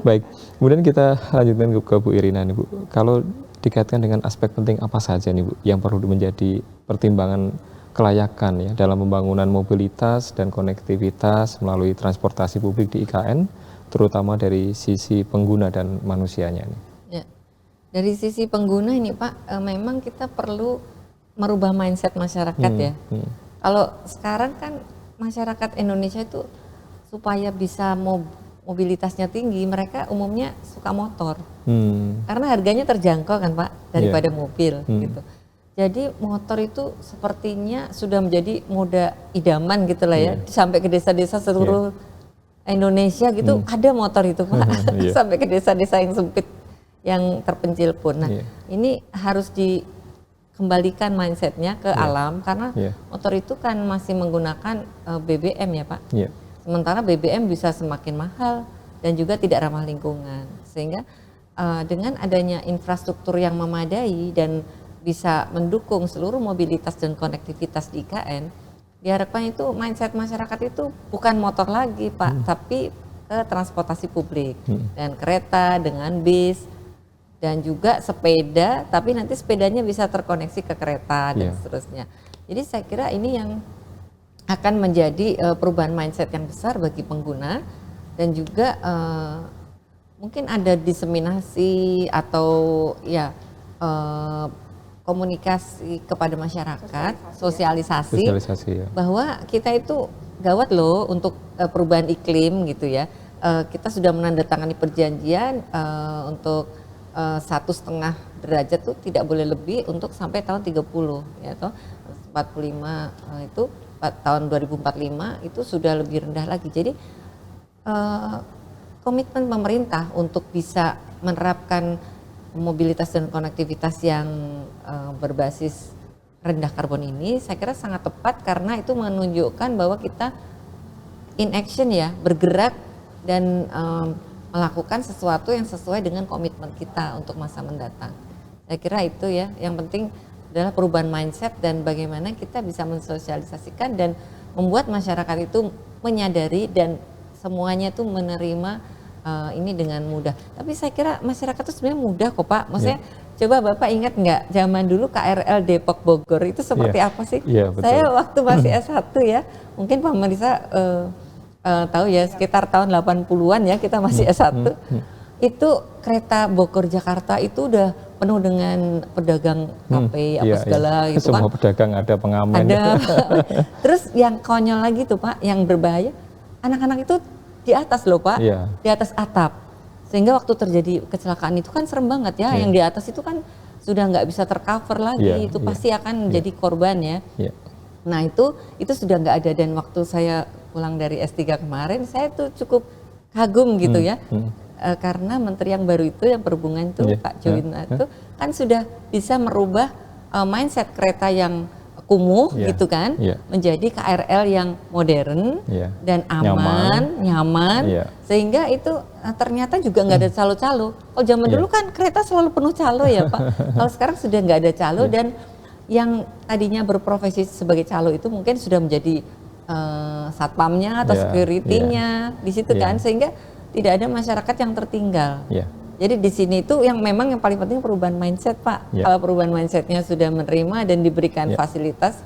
[SPEAKER 1] baik, kemudian kita lanjutkan ke Bu Irina nih Bu. Kalau dikaitkan dengan aspek penting apa saja nih Bu yang perlu menjadi pertimbangan kelayakan ya dalam pembangunan mobilitas dan konektivitas melalui transportasi publik di IKN, terutama dari sisi pengguna dan manusianya nih.
[SPEAKER 3] Ya. Dari sisi pengguna ini Pak, memang kita perlu merubah mindset masyarakat ya. Kalau sekarang kan masyarakat Indonesia itu supaya bisa mobilitasnya tinggi, mereka umumnya suka motor. Karena harganya terjangkau kan Pak daripada mobil gitu. Jadi motor itu sepertinya sudah menjadi moda idaman gitu lah ya, sampai ke desa-desa seluruh Indonesia gitu ada motor itu Pak, sampai ke desa-desa yang sempit, yang terpencil pun. Nah ini harus dikembalikan mindsetnya ke alam, karena motor itu kan masih menggunakan BBM ya Pak. Sementara BBM bisa semakin mahal dan juga tidak ramah lingkungan, sehingga dengan adanya infrastruktur yang memadai dan bisa mendukung seluruh mobilitas dan konektivitas di IKN, diharapkan itu mindset masyarakat itu bukan motor lagi Pak, tapi ke transportasi publik, dan kereta dengan bis, dan juga sepeda, tapi nanti sepedanya bisa terkoneksi ke kereta dan seterusnya. Jadi saya kira ini yang akan menjadi perubahan mindset yang besar bagi pengguna, dan juga mungkin ada diseminasi atau ya komunikasi kepada masyarakat, sosialisasi
[SPEAKER 1] ya.
[SPEAKER 3] bahwa kita itu gawat loh untuk perubahan iklim gitu ya. Kita sudah menandatangani perjanjian untuk 1,5 derajat tuh tidak boleh lebih untuk sampai tahun 30 ya, atau 45 itu tahun 2045 itu sudah lebih rendah lagi. Jadi komitmen pemerintah untuk bisa menerapkan mobilitas dan konektivitas yang berbasis rendah karbon ini saya kira sangat tepat, karena itu menunjukkan bahwa kita in action ya, bergerak dan melakukan sesuatu yang sesuai dengan komitmen kita untuk masa mendatang. Saya kira itu ya, yang penting adalah perubahan mindset dan bagaimana kita bisa mensosialisasikan dan membuat masyarakat itu menyadari dan semuanya itu menerima ini dengan mudah. Tapi saya kira masyarakat itu sebenarnya mudah kok Pak. Maksudnya coba Bapak ingat nggak zaman dulu KRL Depok Bogor itu seperti apa sih? Saya waktu masih S1 ya, mungkin Pak Marisa tahu ya, sekitar tahun 80-an ya, kita masih S1. Itu kereta Bogor Jakarta itu udah penuh dengan pedagang kafe segala gitu kan.
[SPEAKER 1] Semua pedagang ada pengamen.
[SPEAKER 3] Ada. Terus yang konyol lagi tuh Pak, yang berbahaya, anak-anak itu di atas loh Pak, di atas atap. Sehingga waktu terjadi kecelakaan itu kan serem banget ya, yang di atas itu kan sudah nggak bisa tercover lagi, itu pasti akan menjadi korban ya. Nah itu sudah nggak ada, dan waktu saya pulang dari S3 kemarin, saya tuh cukup kagum gitu ya. Karena menteri yang baru itu, yang perhubungan itu Pak Jowina itu kan sudah bisa merubah mindset kereta yang kumuh gitu kan, menjadi KRL yang modern dan aman, nyaman, sehingga itu ternyata juga nggak ada calo-calo. Oh zaman dulu kan kereta selalu penuh calo ya Pak, kalau sekarang sudah nggak ada calo, dan yang tadinya berprofesi sebagai calo itu mungkin sudah menjadi satpamnya atau security-nya di situ kan, sehingga tidak ada masyarakat yang tertinggal. Jadi di sini itu yang memang yang paling penting perubahan mindset Pak. Kalau perubahan mindsetnya sudah menerima dan diberikan fasilitas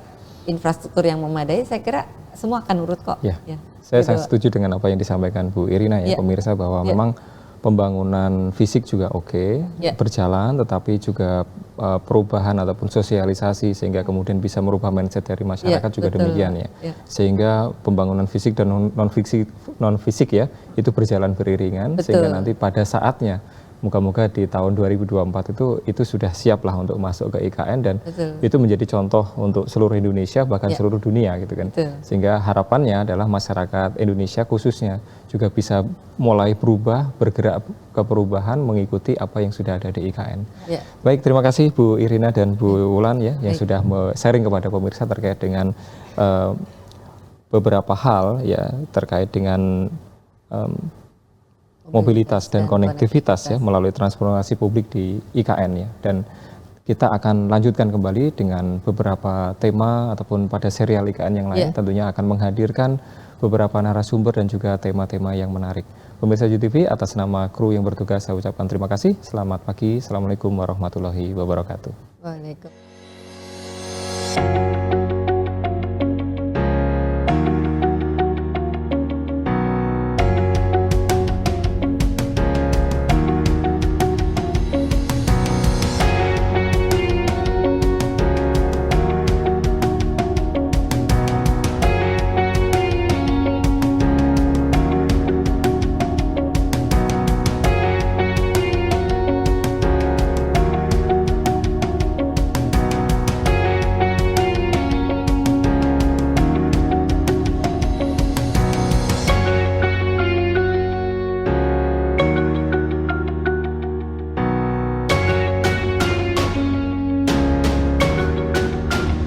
[SPEAKER 3] infrastruktur yang memadai, saya kira semua akan nurut kok.
[SPEAKER 1] Saya sangat setuju dengan apa yang disampaikan Bu Irina ya, pemirsa, bahwa memang pembangunan fisik juga berjalan, tetapi juga perubahan ataupun sosialisasi sehingga kemudian bisa merubah mindset dari masyarakat juga demikian ya. Sehingga pembangunan fisik dan non fisik ya itu berjalan beriringan, sehingga nanti pada saatnya moga-moga di tahun 2024 itu sudah siap lah untuk masuk ke IKN, dan itu menjadi contoh untuk seluruh Indonesia, bahkan seluruh dunia gitu kan. Sehingga harapannya adalah masyarakat Indonesia khususnya juga bisa mulai berubah, bergerak ke perubahan mengikuti apa yang sudah ada di IKN. Baik, terima kasih Bu Irina dan Bu Wulan ya, yang sudah sharing kepada pemirsa terkait dengan beberapa hal ya, terkait dengan mobilitas dan konektivitas ya melalui transportasi publik di IKN ya. Dan kita akan lanjutkan kembali dengan beberapa tema ataupun pada serial IKN yang lain, tentunya akan menghadirkan beberapa narasumber dan juga tema-tema yang menarik. Pemirsa UTV, atas nama kru yang bertugas saya ucapkan terima kasih. Selamat pagi. Assalamualaikum warahmatullahi wabarakatuh.
[SPEAKER 3] Waalaikumsalam.